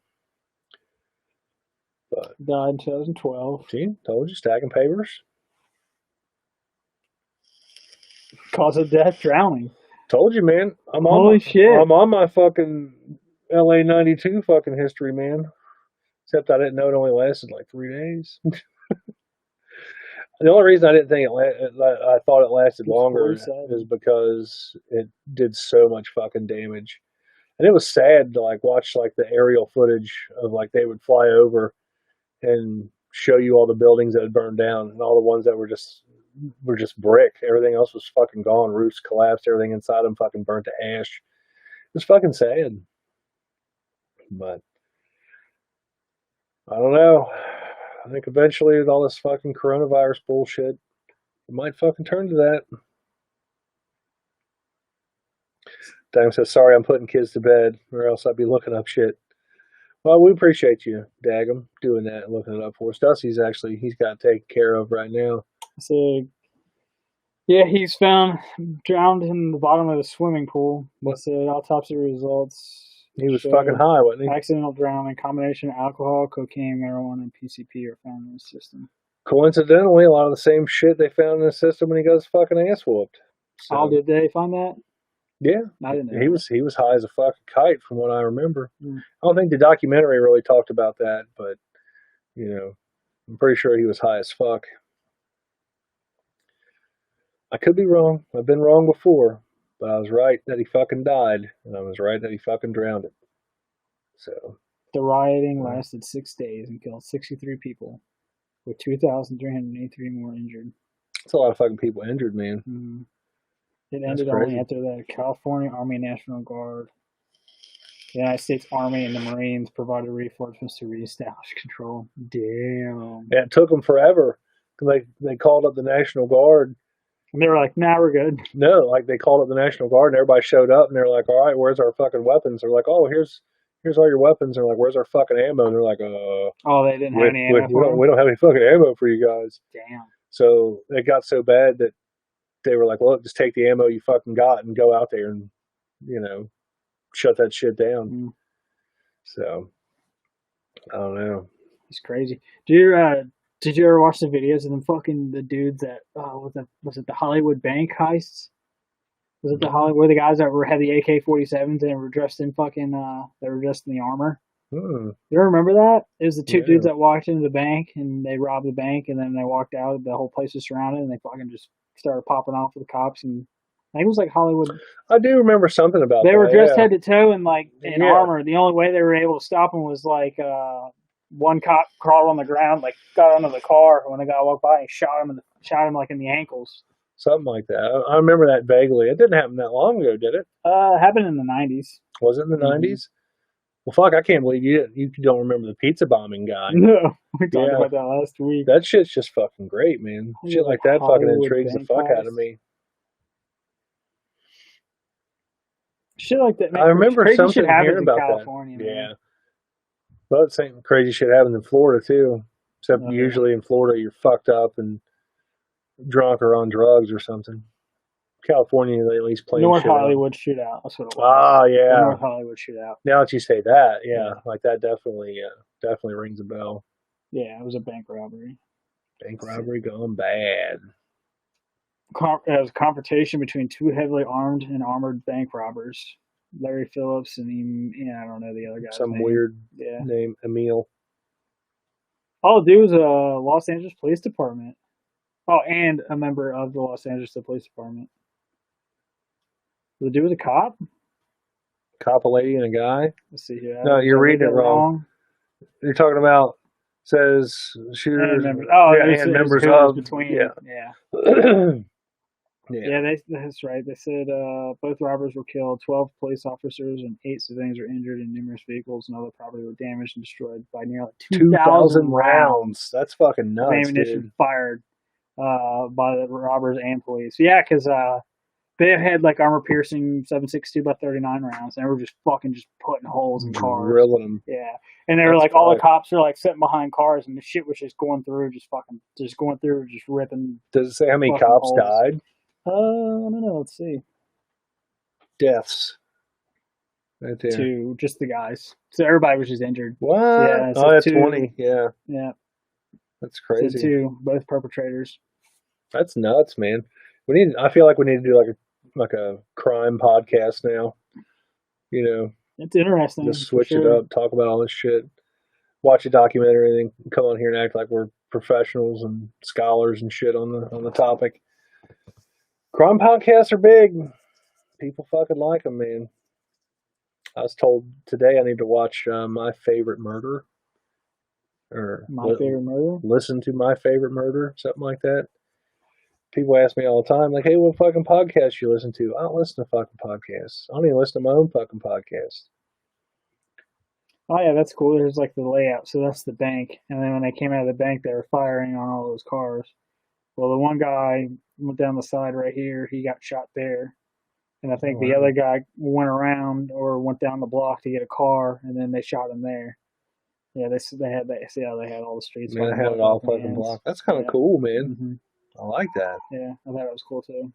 But died in 2012. See, told you, stacking papers. Cause of death, drowning. Told you, man. Holy shit. I'm on my fucking LA 92 fucking history, man. Except I didn't know it only lasted like 3 days. The only reason I didn't think I thought it lasted longer is because it did so much fucking damage. And it was sad to like watch like the aerial footage of like they would fly over and show you all the buildings that had burned down and all the ones that were just brick. Everything else was fucking gone. Roofs collapsed. Everything inside them fucking burnt to ash. It was fucking sad. But I don't know. I think eventually with all this fucking coronavirus bullshit, it might fucking turn to that. Dagum says, sorry, I'm putting kids to bed, or else I'd be looking up shit. Well, we appreciate you, Dagum, doing that and looking it up for us. Dusty's actually, he's got taken care of right now. So, yeah, he's found drowned in the bottom of the swimming pool. They said autopsy results. He was fucking high, wasn't he? Accidental drowning, combination of alcohol, cocaine, marijuana, and PCP are found in his system. Coincidentally, a lot of the same shit they found in his system when he got his fucking ass whooped. So, oh, did they find that? Yeah, I didn't know. He was high as a fucking kite, from what I remember. I don't think the documentary really talked about that, but you know, I'm pretty sure he was high as fuck. I could be wrong. I've been wrong before, but I was right that he fucking died, and I was right that he fucking drowned it. So the rioting lasted 6 days and killed 63 people, with 2,383 more injured. That's a lot of fucking people injured, man. Mm-hmm. It ended only after the California Army National Guard, the United States Army, and the Marines provided reinforcements to reestablish control. Damn. Yeah, it took them forever. They called up the National Guard. And they were like, nah, we're good. No, like they called up the National Guard and everybody showed up and they're like, all right, where's our fucking weapons? They're like, oh, here's all your weapons. They're like, where's our fucking ammo? And they're like, oh, they didn't have any ammo. We don't have any fucking ammo for you guys. Damn. So it got so bad that they were like, well, just take the ammo you fucking got and go out there and, you know, shut that shit down. Mm. So, I don't know. It's crazy. Did you ever watch the videos of them fucking the dudes that was it the Hollywood bank heists? Was it the Hollywood the guys that had the AK-47s and were dressed in fucking they were dressed in the armor? You remember that? It was the two dudes that walked into the bank and they robbed the bank and then they walked out. The whole place was surrounded and they fucking just started popping off with the cops, and I think it was like Hollywood. I do remember something about that. They were dressed head to toe in armor. The only way they were able to stop them was like one cop crawled on the ground, like got under the car when the guy walked by and shot him like in the ankles. Something like that. I remember that vaguely. It didn't happen that long ago, did it? Happened in the 90s. Was it in the 90s? Well, fuck, I can't believe you don't remember the pizza bombing guy. No, we talked about that last week. That shit's just fucking great, man. Shit like that fucking intrigues the fuck out of me. Shit like that. Man, I remember crazy shit hearing about California, that. Man. Yeah. Well, the same crazy shit happens in Florida too. Except usually in Florida you're fucked up and drunk or on drugs or something. California, they at least play North Hollywood shootout. That's what it was. Ah, yeah. The North Hollywood shootout. Now that you say that, like that definitely rings a bell. Yeah, it was a bank robbery. Bank robbery gone bad. It was a confrontation between two heavily armed and armored bank robbers. Larry Phillips and I don't know the other guy. Some weird name, Emil. All it do was a Los Angeles Police Department. Oh, and a member of the Los Angeles Police Department. Does it do with a cop? Cop, a lady, and a guy? Let's see here. No, you're reading it wrong. You're talking about says shooters. And members of between. Yeah, that's right. They said both robbers were killed. 12 police officers and 8 civilians were injured, and numerous vehicles and other property were damaged and destroyed by nearly 2,000 rounds. That's fucking nuts, ammunition fired by the robbers and police. Yeah, because they had like armor-piercing 7.62 by 39 rounds, and they were just putting holes in cars, drilling them. Yeah, and they were like, all the cops are like sitting behind cars, and the shit was just going through, just ripping. Does it say how many cops died? I don't know. Let's see. Deaths. Right there. 2, just the guys. So everybody was just injured. What? Yeah, so that's 2. 20. Yeah. Yeah. That's crazy. So 2, both perpetrators. That's nuts, man. I feel like we need to do like a crime podcast now. You know. It's interesting. Just switch it up, talk about all this shit. Watch a documentary and then come on here and act like we're professionals and scholars and shit on the topic. Crime podcasts are big. People fucking like them, man. I was told today I need to watch My Favorite Murder. Or Favorite Murder? Listen to My Favorite Murder, something like that. People ask me all the time, like, hey, what fucking podcast you listen to? I don't listen to fucking podcasts. I don't even listen to my own fucking podcast. Oh, yeah, that's cool. There's like the layout. So that's the bank. And then when they came out of the bank, they were firing on all those cars. Well, the one guy went down the side right here. He got shot there. And I think the other guy went around or went down the block to get a car, and then they shot him there. Yeah, they had that. See how they had all the streets. Yeah, they had it all fucking blocked. That's kind of cool, man. Mm-hmm. I like that. Yeah, I thought it was cool too.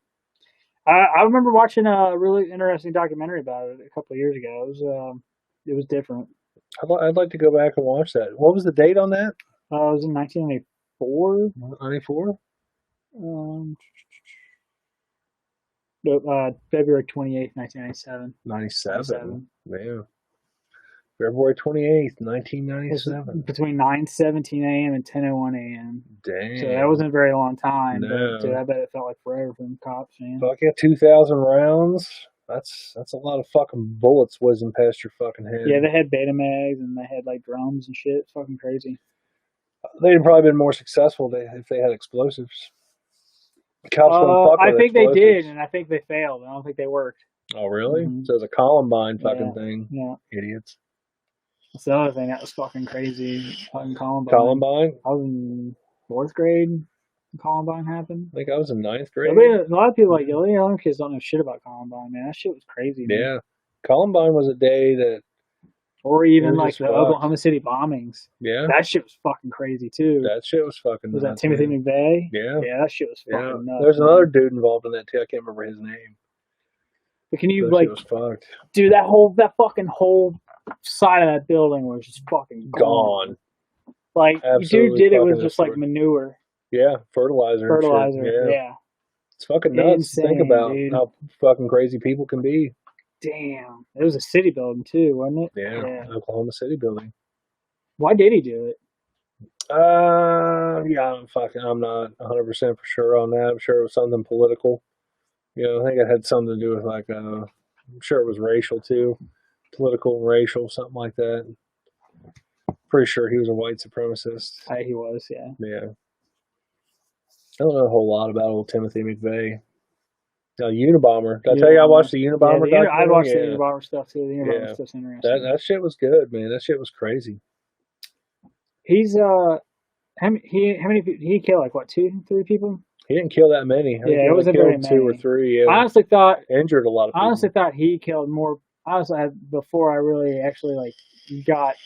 I remember watching a really interesting documentary about it a couple of years ago. It was different. I'd like to go back and watch that. What was the date on that? It was in 1994. 94? February 28th, 1997. 97. Yeah. February 28th, 1997. Between 9:17 a.m. and 10:01 a.m. Damn. So that wasn't a very long time. No. But I bet it felt like forever from cops, man. Fuck yeah, 2,000 rounds. That's a lot of fucking bullets whizzing past your fucking head. Yeah, they had Betamags and they had like drums and shit. It's fucking crazy. They'd probably been more successful if they had explosives. Cops I think they did, and I think they failed. I don't think they worked. Oh, really? Mm-hmm. So it's a Columbine fucking thing. Yeah. Idiots. That's the other thing that was fucking crazy. Fucking Columbine. Columbine? I was in 4th grade when Columbine happened. I think I was in 9th grade. A lot of people like, young kids don't know shit about Columbine, man. That shit was crazy, man. Yeah. Columbine was a day that... Or even like the Oklahoma City bombings. Yeah. That shit was fucking crazy, too. That shit was fucking nuts. Was that Timothy McVeigh? Yeah. Yeah, that shit was fucking nuts. There's another dude involved in that, too. I can't remember his name. But can you, that shit was fucked. Dude, that fucking whole side of that building was just fucking gone. Like, dude did it with just like manure. Yeah, fertilizer. Yeah. It's fucking nuts to think about how fucking crazy people can be. Damn. It was a city building too, wasn't it? Yeah. Oklahoma City building. Why did he do it? I'm not 100% for sure on that. I'm sure it was something political. I think it had something to do with like, I'm sure it was racial too. Political and racial, something like that. Pretty sure he was a white supremacist. He was, yeah. Yeah. I don't know a whole lot about old Timothy McVeigh. Unabomber. Did I tell you I watched the Unabomber documentary? I watched the Unabomber stuff too. The Unabomber stuff's interesting. That shit was good, man. That shit was crazy. He's how many people, he killed like what, 2-3 people? He didn't kill that many. Yeah, it wasn't very many. 2 or 3. Yeah. I honestly thought injured a lot of people. I honestly thought he killed more. Honestly, before I really actually like got.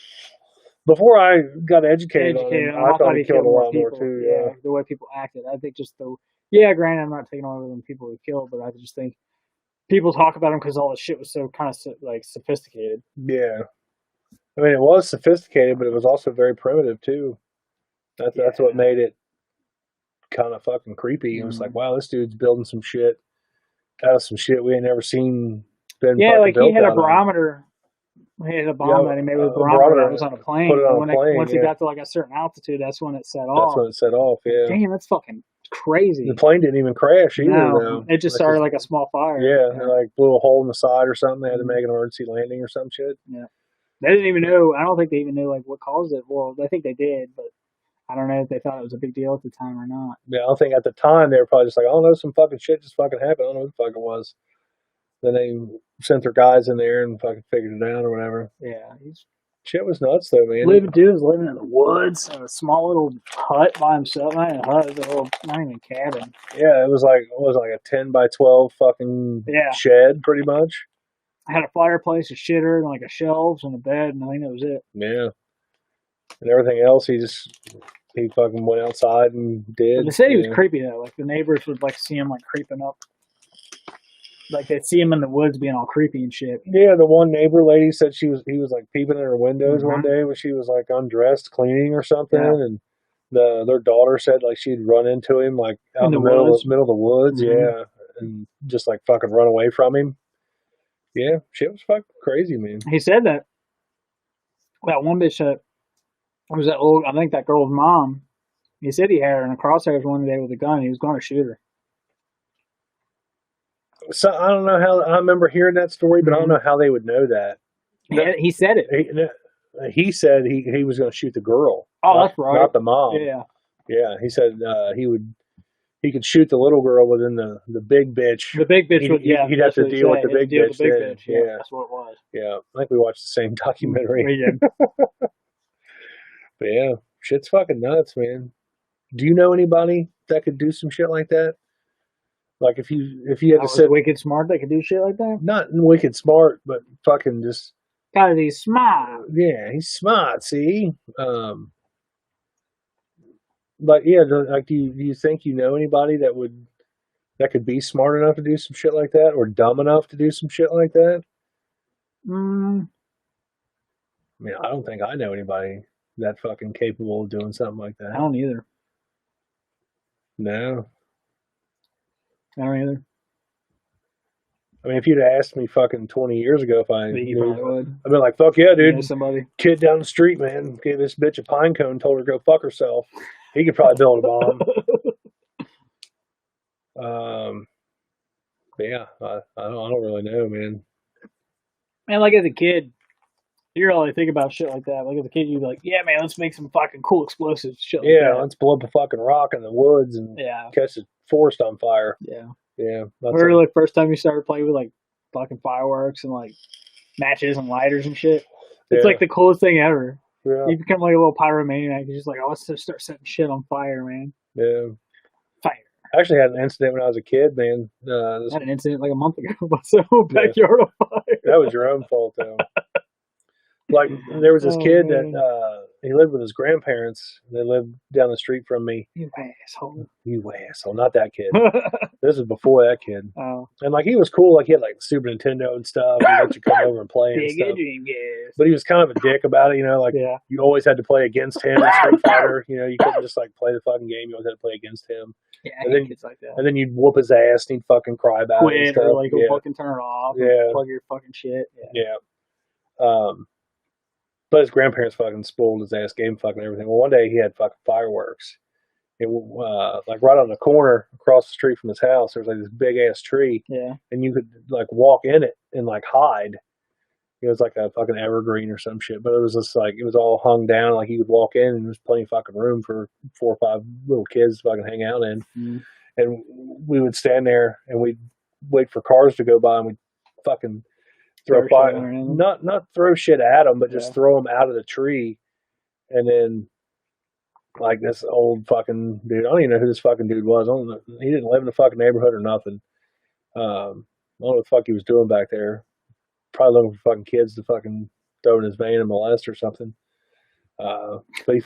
Before I got educated on him, I thought he killed a lot more too. Yeah, the way people acted. I think just granted, I'm not taking away from people who killed, but I just think people talk about him because all the shit was so kind of like sophisticated. Yeah, I mean it was sophisticated, but it was also very primitive too. That's what made it kind of fucking creepy. It was like, wow, this dude's building some shit out of some shit we ain't never seen. Like he had a barometer. He had a bomb that he made with a barometer that was on a plane. Put it on a plane, once it got to like a certain altitude, that's when it set off. That's when it set off, yeah. Damn, that's fucking crazy. The plane didn't even crash either, no, it just started like a small fire. Yeah, they like blew a hole in the side or something. They had to make an emergency landing or some shit. Yeah. They didn't even know. I don't think they even knew like what caused it. Well, I think they did, but I don't know if they thought it was a big deal at the time or not. Yeah, I don't think at the time they were probably just like, oh no, some fucking shit just fucking happened. I don't know what the fuck it was. Then they sent their guys in there and fucking figured it out or whatever. Yeah, shit was nuts though, man. Dude was living in the woods in a small little hut by himself. Not even a hut, it was a little, not even a cabin. Yeah, it was like a 10 by 12 fucking shed, pretty much. I had a fireplace, a shitter, and like a shelves and a bed, and I think that was it. Yeah, and everything else he fucking went outside and did. But they said he was creepy though. Like the neighbors would like see him like creeping up. Like they'd see him in the woods being all creepy and shit. Yeah, the one neighbor lady said he was like peeping in her windows one day when she was like undressed cleaning or something, and their daughter said like she'd run into him like out in the middle of the woods, and just like fucking run away from him. Yeah, shit was fucking crazy, man. He said that one bitch that was that old, I think that girl's mom. He said he had her in the crosshairs one day with a gun. He was going to shoot her. So I don't know how. I remember hearing that story, but I don't know how they would know that. Yeah, he said it. He said he was going to shoot the girl. Oh, that's right. Not the mom. Yeah. Yeah, he said he could shoot the little girl within the big bitch. The big bitch would, he'd have to deal with the big bitch. Yeah, that's what it was. Yeah, I think we watched the same documentary. We did. But yeah, shit's fucking nuts, man. Do you know anybody that could do some shit like that? Like if you had to sit wicked smart, they could do shit like that. Not wicked smart, but fucking just. Cause he's smart. Yeah, he's smart. See, but yeah, like do you think you know anybody that could be smart enough to do some shit like that, or dumb enough to do some shit like that? I mean, I don't think I know anybody that fucking capable of doing something like that. I don't either. No. I don't either. I mean, if you'd asked me fucking 20 years ago if I you probably would. I'd be like, fuck yeah, dude. You know somebody. Kid down the street, man, gave this bitch a pine cone, told her to go fuck herself. He could probably build a bomb. But yeah, I don't really know, man. Man, like as a kid, you really think about shit like that. Like as a kid, you'd be like, yeah, man, let's make some fucking cool explosives. Shit like that. Let's blow up a fucking rock in the woods and catch the forest on fire. Yeah. Yeah. Remember like first time you started playing with like fucking fireworks and like matches and lighters and shit? It's like the coolest thing ever. Yeah. You become like a little pyromaniac. You're just like, oh, let's just start setting shit on fire, man. Yeah. Fire. I actually had an incident when I was a kid, man. I had an incident like a month ago. My whole backyard on fire. That was your own fault, though. Like, there was this kid that he lived with his grandparents. They lived down the street from me. You asshole. You asshole. Not that kid. This was before that kid. Oh. And, like, he was cool. Like, he had, like, Super Nintendo and stuff. He let you come over and play and stuff. But he was kind of a dick about it, you know? Like, you always had to play against him in Street Fighter. You know, you couldn't just, like, play the fucking game. You always had to play against him. Yeah, and then, kids like that. And then you'd whoop his ass and he'd fucking cry about it. And stuff. Or, like, go fucking turn it off. Yeah. Plug your fucking shit. Yeah. But his grandparents fucking spoiled his ass game fucking everything. Well, one day he had fucking fireworks. It like right on the corner across the street from his house, there was like this big ass tree. Yeah. And you could like walk in it and like hide. It was like a fucking evergreen or some shit, but it was just like it was all hung down. Like you could walk in and there was plenty of fucking room for 4 or 5 little kids to fucking hang out in. Mm. And we would stand there and we'd wait for cars to go by and we'd fucking throw fire, not throw shit at them, but just throw them out of the tree. And then like this old fucking dude, I don't even know who this fucking dude was. I don't know, he didn't live in the fucking neighborhood or nothing. I don't know what the fuck he was doing back there. Probably looking for fucking kids to fucking throw in his van and molest or something. But we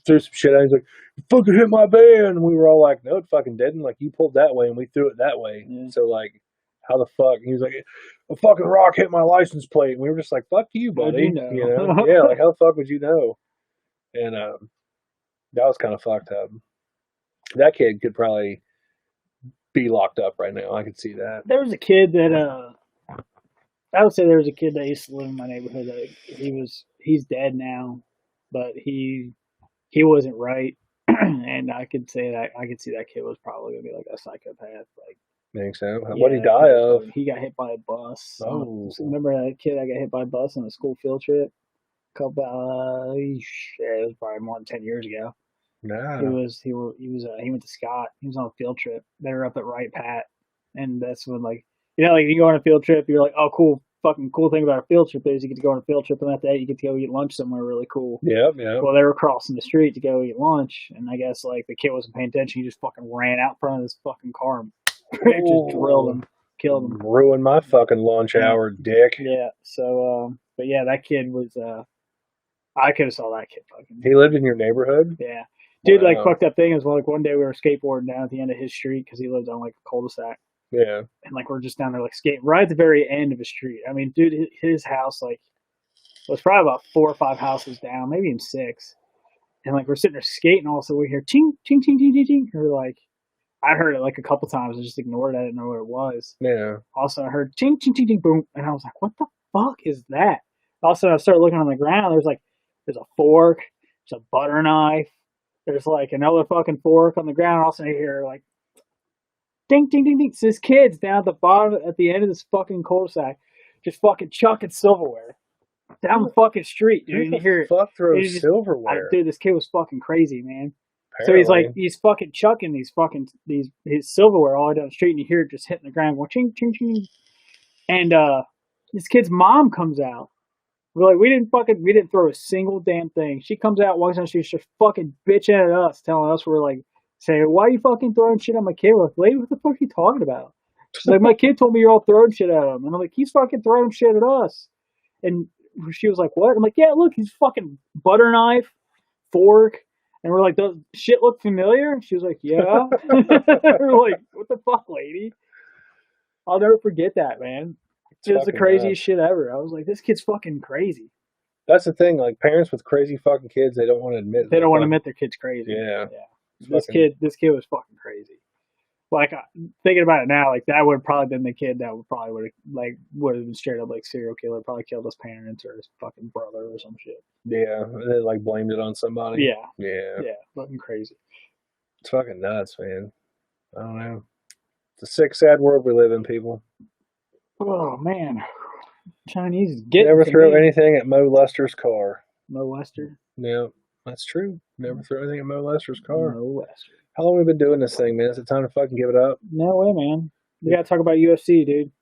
threw some shit at him. He's like, "You fucking hit my van." And we were all like, "No, it fucking didn't. Like, you pulled that way and we threw it that way." Yeah. So, like, how the fuck? And he was like, "A fucking rock hit my license plate." And we were just like, "Fuck you, buddy." You know? Yeah, like, how the fuck would you know? And that was kind of fucked up. That kid could probably be locked up right now. I could see that. There was a kid that, I would say there was a kid that used to live in my neighborhood that he's dead now, but he wasn't right. And I could see that kid was probably gonna be like a psychopath. Like, think so. What did he die of? He got hit by a bus. Oh, remember that kid that got hit by a bus on a school field trip? It was probably more than 10 years ago. No. He went to Scott. He was on a field trip. They were up at Wright Pat, and that's when, like, you know, like you go on a field trip, you're like, oh, cool. Fucking cool thing about a field trip is you get to go on a field trip, and that day you get to go eat lunch somewhere really cool. Yep. Well, they were crossing the street to go eat lunch, and I guess like the kid wasn't paying attention. He just fucking ran out front of this fucking car and just drilled him, killed him. Ruined my fucking lunch hour, dick. Yeah. So, but yeah, that kid was. I could have saw that kid fucking. He lived in your neighborhood? Yeah. Dude, wow. Like, fucked up thing is, like, one day we were skateboarding down at the end of his street because he lived on, like, a cul-de-sac. Yeah. And, like, we're just down there, like, skating right at the very end of his street. I mean, dude, his house, like, was probably about 4 or 5 houses down, maybe even 6. And, like, we're sitting there skating, all of a sudden we hear ting, ting, ting, ting, ting, ting. And we're like, I heard it, like, a couple times. I just ignored it. I didn't know what it was. Yeah. Also, I heard ting, ting, ting, ting, boom. And I was like, what the fuck is that? Also, I started looking on the ground. There's a fork. There's a butter knife. There's, like, another fucking fork on the ground. Also, you hear, like, ding, ding, ding, ding. It's this kid's down at the bottom, at the end of this fucking cul-de-sac, just fucking chucking silverware down the fucking street, dude. And you hear it. Fuck throws silverware. Dude, this kid was fucking crazy, man. Apparently. So he's fucking chucking his silverware all down the street, and you hear it just hitting the ground, going ching, ching, ching. And this kid's mom comes out. We're like, we didn't throw a single damn thing. She comes out, walks down the street, just fucking bitching at us, telling us we're like, saying, why are you fucking throwing shit at my kid? We're like, lady, what the fuck are you talking about? She's like, my kid told me you're all throwing shit at him. And I'm like, he's fucking throwing shit at us. And she was like, what? I'm like, yeah, look, he's fucking butter knife, fork. And we're like, does shit look familiar? And she was like, yeah. We're like, what the fuck, lady? I'll never forget that, man. It was the craziest shit ever. I was like, this kid's fucking crazy. That's the thing. Like, parents with crazy fucking kids, they don't want to admit. They don't want to admit their kid's crazy. Yeah. This kid was fucking crazy. Like, thinking about it now, like, that would have probably been the kid that would have been straight up like serial killer. Probably killed his parents or his fucking brother or some shit. Yeah, and then like blamed it on somebody. Yeah, fucking crazy. It's fucking nuts, man. I don't know. It's a sick, sad world we live in, people. Oh man, Chinese get. Never throw anything at Mo Lester's car. Mo Lester. Yeah, that's true. Never throw anything at Mo Lester's car. Mo Lester. How long have we been doing this thing, man? Is it time to fucking give it up? No way, man. We gotta talk about UFC, dude.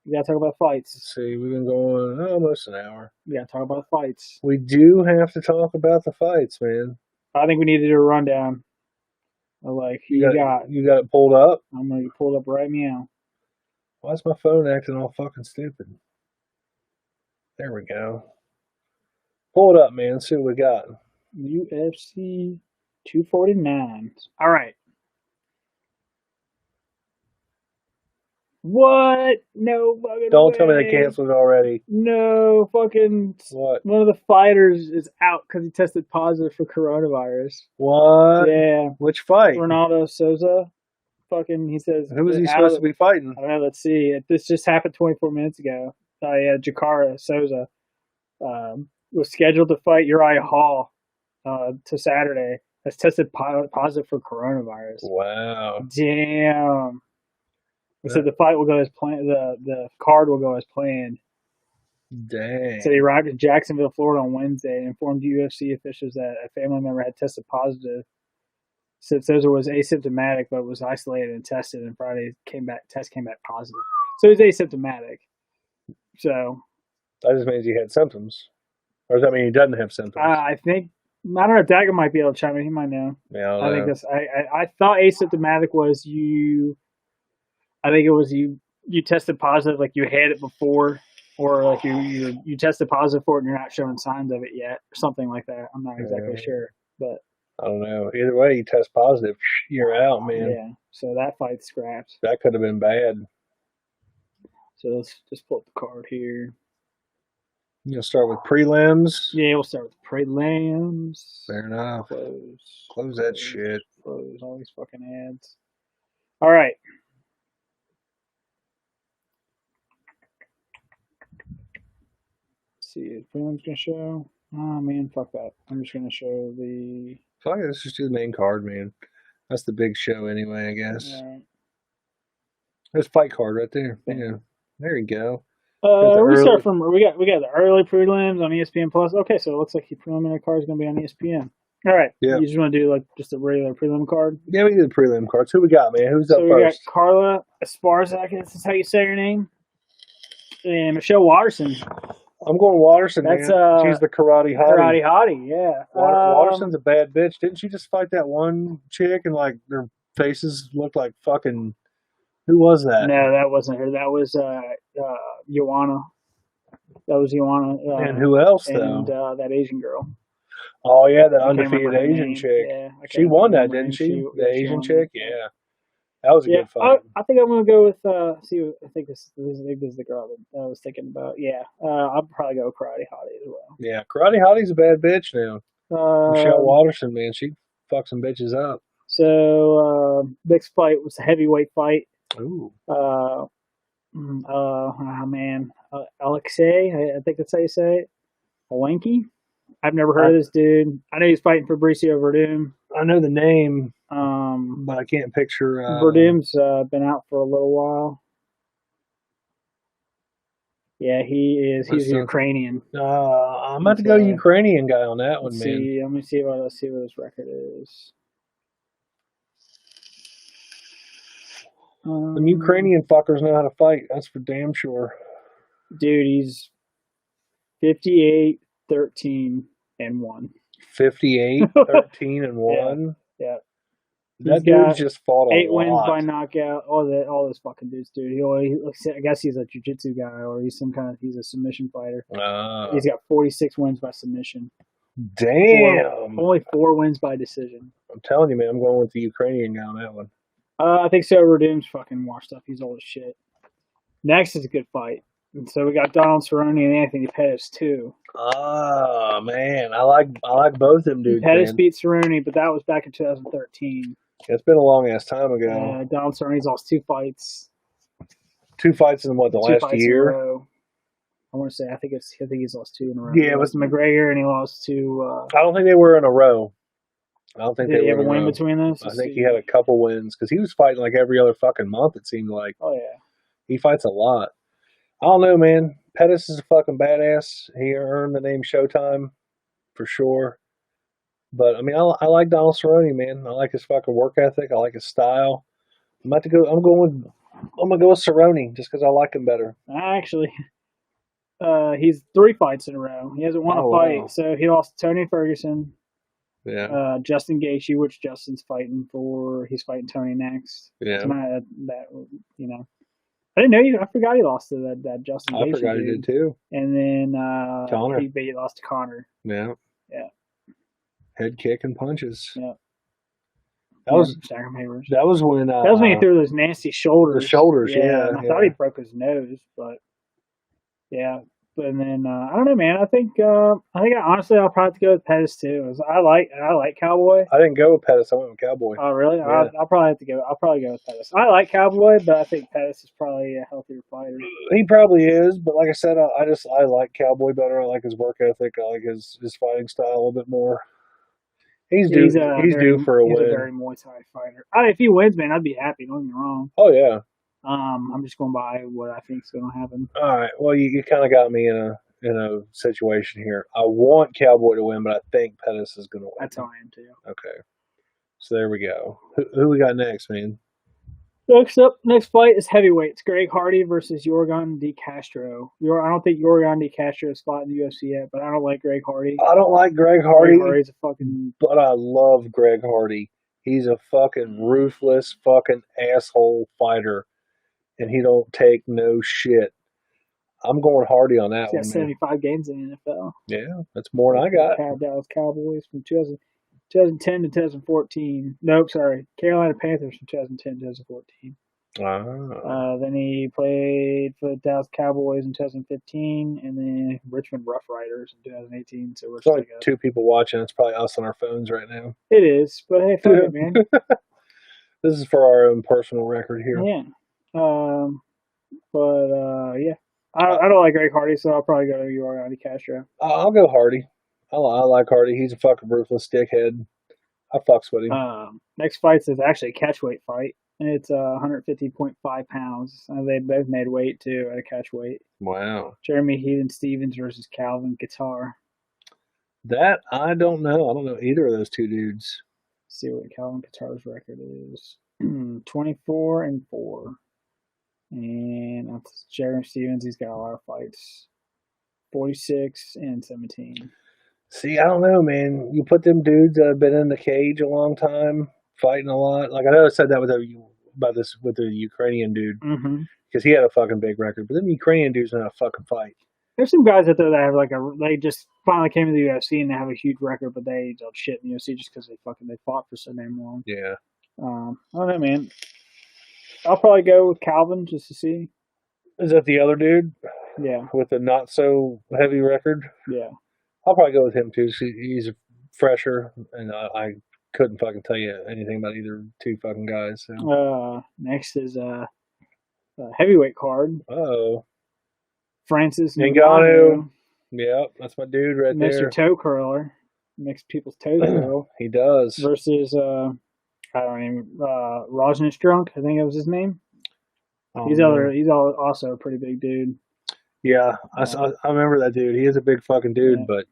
We gotta talk about fights. Let's see, we've been going almost an hour. We gotta talk about fights. We do have to talk about the fights, man. I think we need to do a rundown. Like, you got it pulled up? I'm gonna pull it up right now. Why is my phone acting all fucking stupid? There we go. Pull it up, man. See what we got. UFC 249. All right. What? No fucking Don't way. tell me they canceled already. No fucking. What? One of the fighters is out because he tested positive for coronavirus. What? Yeah. Which fight? Ronaldo Souza. Fucking, he says. Who was he supposed to be fighting? I don't know. Let's see. This just happened 24 minutes ago. Jakara Souza was scheduled to fight Uriah Hall to Saturday. Has tested positive for coronavirus. Wow. Damn. He said the fight will go as planned. The card will go as planned. Dang. So he arrived in Jacksonville, Florida on Wednesday and informed UFC officials that a family member had tested positive. Since those was asymptomatic but was isolated and tested, and Friday test came back positive. So he's asymptomatic. So that just means he had symptoms. Or does that mean he doesn't have symptoms? I think I don't know. Dagger might be able to chime in. He might know. Yeah, I think that's. I thought asymptomatic was you. I think it was you. You tested positive, like you had it before, or like you tested positive for it and you're not showing signs of it yet, or something like that. I'm not exactly sure, but I don't know. Either way, you test positive, you're out, man. yeah. So that fight's scrapped. That could have been bad. So let's just pull up the card here. You'll start with prelims. Yeah, we'll start with prelims. Fair enough. Close that shit. Close all these fucking ads. All right. Let's see if prelims gonna show. Oh man, fuck that. I'm just gonna show the. Fuck it, let's just do the main card, man. That's the big show anyway, I guess. Right. There's fight card right there. Yeah. There you go. We start from we got the early prelims on ESPN Plus. Okay, so it looks like your preliminary card is gonna be on ESPN. All right. Yeah. You just want to do like just a regular prelim card? Yeah, we do the prelim cards. Who we got, man? Who's up first? We got Carla Esparza. I guess is how you say her name. And Michelle Watterson. I'm going Watterson. That's man. She's the karate hottie. Karate hottie, yeah. Watterson's a bad bitch. Didn't she just fight that one chick and like their faces looked like fucking? Who was that? No, that wasn't her. That was Joanna. That was Joanna. And who else and, though? That Asian girl. Oh yeah, the undefeated Asian chick. Yeah, she won that, didn't she? The Asian chick, yeah. That was a good fight. I think I'm gonna go with I think this is the girl that I was thinking about. Yeah, I'll probably go with Karate Hottie as well. Yeah, Karate Hottie's a bad bitch now. Michelle Watterson, man, she fucks some bitches up. So next fight was a heavyweight fight. Ooh. Man, Alexei, I think that's how you say it. Olenki. I've never heard of this dude. I know he's fighting for Bricio Verdum. I know the name, but I can't picture. Verdum's been out for a little while. Yeah, he's Ukrainian. I'm about to go Ukrainian guy on that one, man. Let me see what his record is. Them Ukrainian fuckers know how to fight. That's for damn sure. Dude, he's 58, 13, and 1. 58, 13, and 1? Yeah. That dude's just fought 8 a lot. wins by knockout. All those fucking dudes, dude. I guess he's a jiu-jitsu guy, or he's he's a submission fighter. He's got 46 wins by submission. Damn. Only 4 wins by decision. I'm telling you, man, I'm going with the Ukrainian guy on that one. I think so. Verdum's fucking washed up. He's old as shit. Next is a good fight. And so we got Donald Cerrone and Anthony Pettis too. Oh man, I like both of them dudes. Pettis beat Cerrone, but that was back in 2013. It's been a long ass time ago. Donald Cerrone's lost 2 fights. 2 fights in what, the last year? I want to say I think he's lost 2 in a row. Yeah, it was McGregor and he lost to. I don't think they were in a row. I don't think did they he have were a win between those? I think he had a couple wins because he was fighting like every other fucking month. It seemed like. Oh yeah. He fights a lot. I don't know, man. Pettis is a fucking badass. He earned the name Showtime, for sure. But I mean, I like Donald Cerrone, man. I like his fucking work ethic. I like his style. I'm going with Cerrone just because I like him better. Actually, he's 3 fights in a row. He hasn't won a fight, wow. So he lost to Tony Ferguson. Yeah. Justin Gaethje, which Justin's fighting for. He's fighting Tony next. Yeah. Tonight, I didn't know you. I forgot he lost to that Justin Gaethje. I forgot he did too. And then Connor. he lost to Connor. Yeah. Yeah. Head kick and punches. Yeah. That was when that was when he threw those nasty shoulders. The shoulders, yeah. And I thought he broke his nose, but yeah. And then I don't know, man. I think honestly I'll probably have to go with Pettis too. I like Cowboy. I didn't go with Pettis. I went with Cowboy. Oh really? Yeah. I'll probably go with Pettis. I like Cowboy, but I think Pettis is probably a healthier fighter. He probably is, but like I said, I like Cowboy better. I like his work ethic. I like his fighting style a little bit more. He's due for a win. He's a very Muay Thai fighter. If he wins, man, I'd be happy. Don't get me wrong. Oh yeah. I'm just going by what I think is going to happen. All right. Well, you kind of got me in situation here. I want Cowboy to win, but I think Pettis is going to win. That's how I am too. Okay. So there we go. Who we got next, man? Next fight is heavyweights. Greg Hardy versus Yorgan De Castro. I don't think Yorgan De Castro has fought in the UFC yet, but I don't like Greg Hardy. I don't like Greg Hardy. Greg Hardy's a fucking... But I love Greg Hardy. He's a fucking ruthless fucking asshole fighter, and he don't take no shit. I'm going Hardy on that He's got one, 75 games in the NFL. Yeah, that's more than I got. Dallas Cowboys from 2010 to 2014. Nope, sorry. Carolina Panthers from 2010 to 2014. Wow. Then he played for the Dallas Cowboys in 2015, and then Richmond Rough Riders in 2018. So we're It's like two people watching. It's probably us on our phones right now. It is, but hey, fuck it, man. This is for our own personal record here. Yeah. Yeah. I don't like Greg Hardy, so I'll probably go to Yorgan De Castro. I'll go Hardy. I like Hardy. He's a fucking ruthless dickhead. I fucks with him. Next fight is actually a catchweight fight, and it's 150.5 pounds. They both made weight too at a catchweight. Wow. Jeremy Heathen Stevens versus Calvin Guitar. That I don't know. I don't know either of those two dudes. Let's see what Calvin Guitar's record is. 24-4. And Jeremy Stevens, he's got a lot of fights. 46-17. See, I don't know, man. You put them dudes that have been in the cage a long time, fighting a lot. Like I know I said that with the Ukrainian dude, because he had a fucking big record. But them Ukrainian dudes know how to fucking fight. There's some guys out there that have they just finally came to the UFC and they have a huge record, but they don't shit in the UFC just because they fought for so damn long. Yeah. I don't know, man. I'll probably go with Calvin just to see. Is that the other dude? Yeah. With the not so heavy record? Yeah. I'll probably go with him too. He's fresher, and I couldn't fucking tell you anything about either two fucking guys. So. Next is a heavyweight card. Uh-oh. Francis Ngannou. Yep, that's my dude right there. Mr. Toe Curler. Makes people's toes curl. He does. Versus, Rajnish Drunk, I think that was his name. Oh, he's also a pretty big dude. Yeah, I remember that dude. He is a big fucking dude, but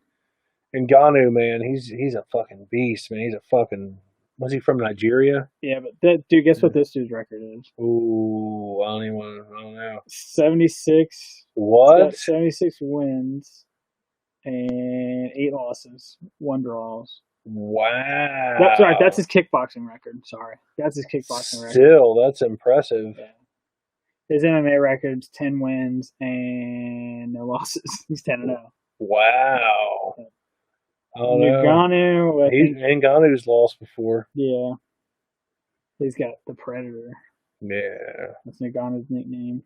Ngannou, man, he's a fucking beast, man. He's a fucking... Was he from Nigeria? Yeah, but guess what this dude's record is? Ooh, I don't know. 76. What? 76 wins and 8 losses, 1 draws. Wow. That's his kickboxing record. Sorry. That's his kickboxing record. Still, that's impressive. Yeah. His MMA record's 10 wins and no losses. He's 10-0. Wow. Ngannou. Ngannou's lost before. Yeah. He's got the Predator. Yeah. That's Ngannou's nickname.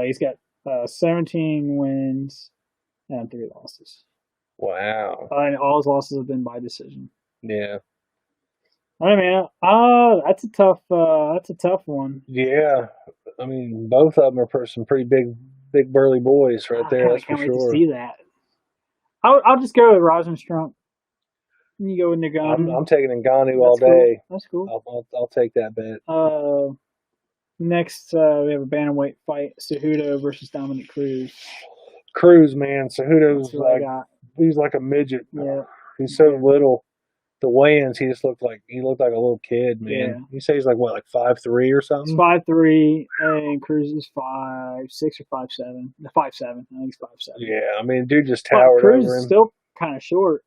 He's got 17 wins and 3 losses. Wow. And all his losses have been by decision. Yeah. All right, man. That's a tough one. Yeah. I mean, both of them are some pretty big burly boys right there. That's for sure. I can't wait to see that. I'll just go with Rosenstruck. You go with Ngannou. I'm taking Ngannou all day. Cool. That's cool. I'll take that bet. Next, we have a bantamweight fight: Cejudo versus Dominic Cruz. Cruz, man, Cejudo's he's like a midget. Yeah. He's so little. The weigh-ins, he looked like a little kid, man. Yeah. You say he's like 5'3" or something? He's 5'3", and Cruz is 5'6" or 5'7". 5'7". I think he's 5'7". Yeah, I mean, dude just towered Cruz over him. Is still kind of short.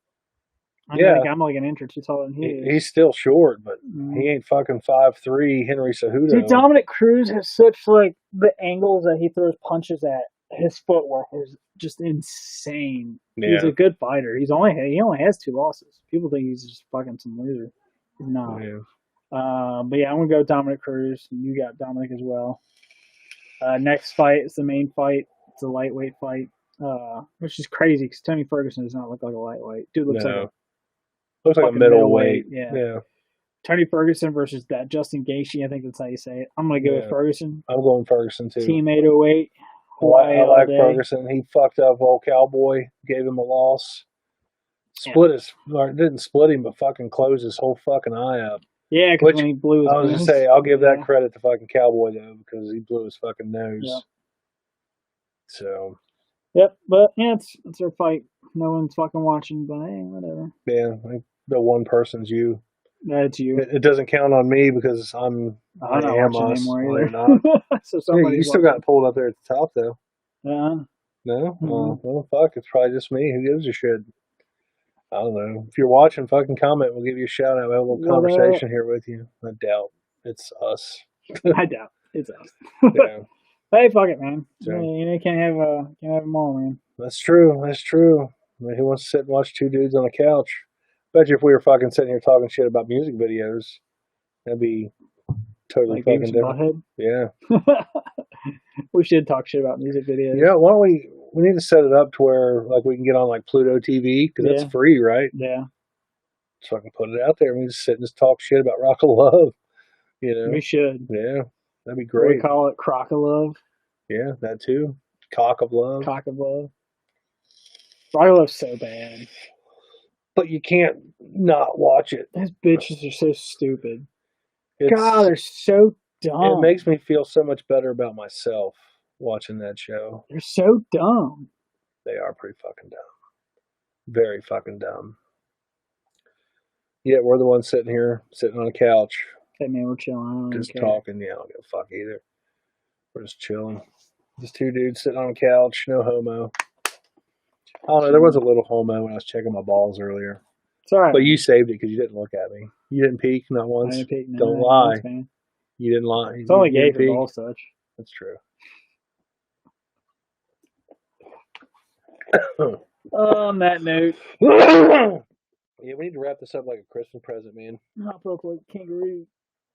I'm like an inch or two taller than he is. He's still short, but he ain't fucking 5'3" Henry Cejudo. Dude, Dominic Cruz has such the angles that he throws punches at. His footwork is just insane. Yeah. He's a good fighter. He only has 2 losses. People think he's just fucking some loser. He's not. Yeah. But yeah, I'm gonna go Dominic Cruz. You got Dominic as well. Next fight is the main fight. It's a lightweight fight, which is crazy because Tony Ferguson does not look like a lightweight. Dude looks like a middleweight. Yeah. Tony Ferguson versus that Justin Gaethje. I think that's how you say it. I'm gonna go with Ferguson. I'm going Ferguson too. Team 808. I like Ferguson. He fucked up old Cowboy, gave him a loss. Didn't split him, but fucking closed his whole fucking eye up. Yeah, because when he blew his nose. I was going to say, I'll give that credit to fucking Cowboy, though, because he blew his fucking nose. So, Yep, but yeah, it's our fight. No one's fucking watching, but hey, whatever. yeah, like the one person's you. That's you. It doesn't count on me because I I'm not am watching us. anymore Well, either. you're not. So Yeah, you somebody's still watching. got pulled up there at the top, though. Uh, No? mm Well, fuck, it's probably just me. Who gives a shit? I don't know. If you're watching, fucking comment. We'll give you a shout out. We'll have a little What conversation here with you. I doubt it's us. I doubt it's us. Yeah. Hey, fuck it, man. So, You can't have them all, man. that's true. That's true. I mean, who wants to sit and watch two dudes on a couch? Bet you if we were fucking sitting here talking shit about music videos, that'd be totally Like fucking Beavis and different. Butthead. Yeah. We should talk shit about music videos. Yeah, why don't we need to set it up to where like we can get on like Pluto TV because Yeah. that's free, right? Yeah. So I can put it out there and we just sit and just talk shit about rock of love. You know? We should. Yeah, that'd be We great. call it Crock of Love. Yeah, that too. Cock of love. Cock of Love. Rock of Love's so bad. But you can't not watch it. Those bitches are so stupid. It's, God, they're so dumb. it makes me feel so much better about myself watching that show. They're so dumb. They are pretty fucking dumb. Very fucking dumb. Yet we're the ones sitting here, sitting on a couch, Hey man, we're chilling. I don't just even care. talking. Yeah, I don't give a fuck either. We're just chilling. Just two dudes sitting on a couch, no homo. I don't know, there was a little homo when I was checking my balls earlier. It's alright. But you saved it because you didn't look at me. You didn't peek, not I once. didn't peek, no, Don't not lie. once, man. You didn't lie. It's only you gay didn't for peek. ball touch. That's true. On that note, Yeah, we need to wrap this up like a Christmas present, man. hop up like a kangaroo.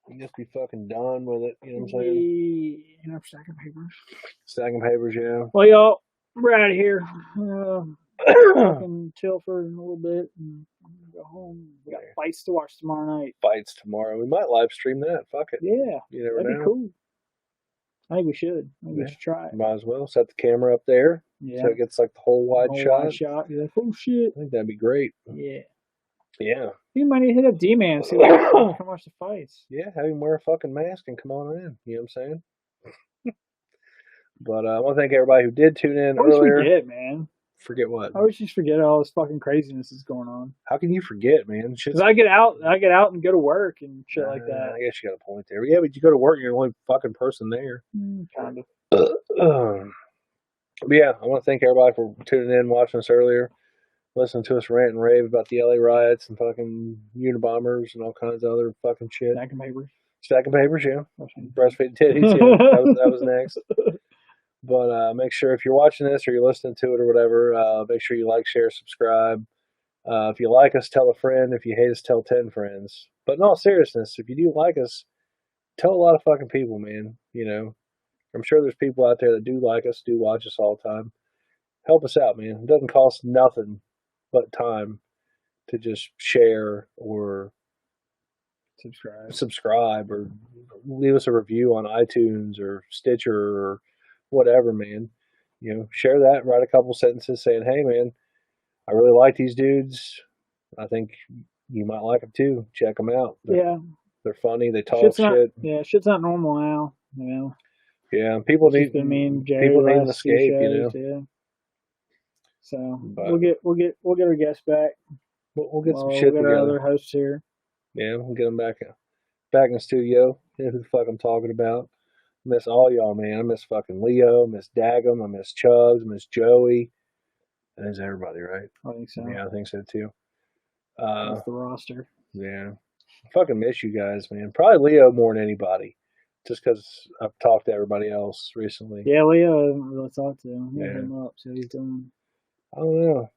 You just be fucking done with it. You know what I'm saying? And I'm stacking papers. Stacking papers, yeah. Well, y'all, we're out of here. Fucking chill for a little bit and go home. We got fights to watch tomorrow night. Fights tomorrow. We might live stream that. Fuck it. Yeah, You never that'd know. be cool. I think we should. I think we should try it. Might as well set the camera up there Yeah. so it gets like the whole wide shot. Wide shot. You're like, oh shit. I think that'd be great. Yeah. Yeah. You might need to hit up D-Man. See what come watch the fights. Yeah, have him wear a fucking mask and come on in. You know what I'm saying? But I want to thank everybody who did tune in I always earlier. forget, man. Forget what? I always just forget all this fucking craziness is going on. How can you forget, man? Because I get out and go to work and shit like that. I guess you got a point there. Yeah, but you go to work, you're the only fucking person there. Kind of. But yeah, I want to thank everybody for tuning in, watching us earlier, listening to us rant and rave about the LA riots and fucking Unabombers and all kinds of other fucking shit. Stacking papers. Stacking papers, yeah. Breastfeeding titties, yeah. That was next. But make sure if you're watching this or you're listening to it or whatever, make sure you like, share, subscribe. If you like us, tell a friend. If you hate us, tell 10 friends. But in all seriousness, if you do like us, tell a lot of fucking people, man. You know, I'm sure there's people out there that do like us, do watch us all the time. Help us out, man. It doesn't cost nothing but time to just share or subscribe or leave us a review on iTunes or Stitcher or whatever, man. You know, share that, write a couple sentences saying, hey, man, I really like these dudes. I think you might like them too. Check them out. They're funny. They talk shit. Yeah, shit's not normal now, you know. Yeah, people need an escape, you know. Yeah. So we'll get our guests back. We'll get some shit we'll get together. Our other hosts here. Yeah, we'll get them back in the studio. You know who the fuck I'm talking about. I miss all y'all, man. I miss fucking Leo. I miss Daggum. I miss Chugs. I miss Joey. That is everybody, right? I think so. Yeah, I think so too. That's the roster. Yeah. I fucking miss you guys, man. Probably Leo more than anybody. Just because I've talked to everybody else recently. Yeah, Leo I haven't really talked to him. Yeah. Hit him up, so he's doing. I don't know.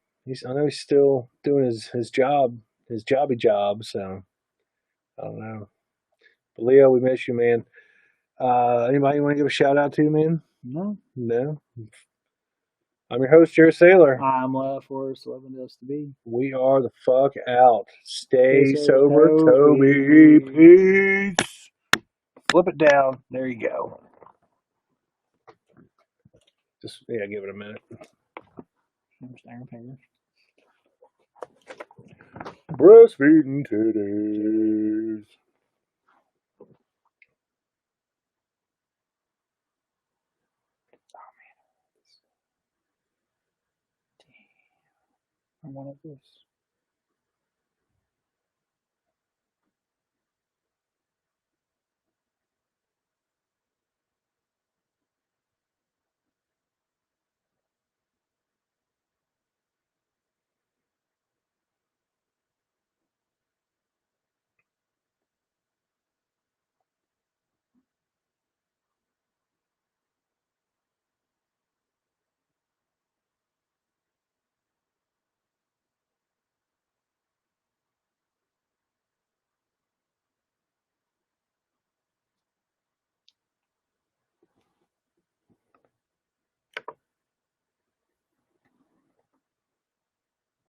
I know he's still doing his job, his jobby job, so I don't know. But Leo, we miss you, man. Anybody you want to give a shout out to, man? No. I'm your host, Jerry Sailor. I'm Left Forest 11 Dust to Be. We are the fuck out. Stay sober, Toby. Peace. Flip it down. There you go. Just, give it a minute. Breastfeeding titties. I wanted this.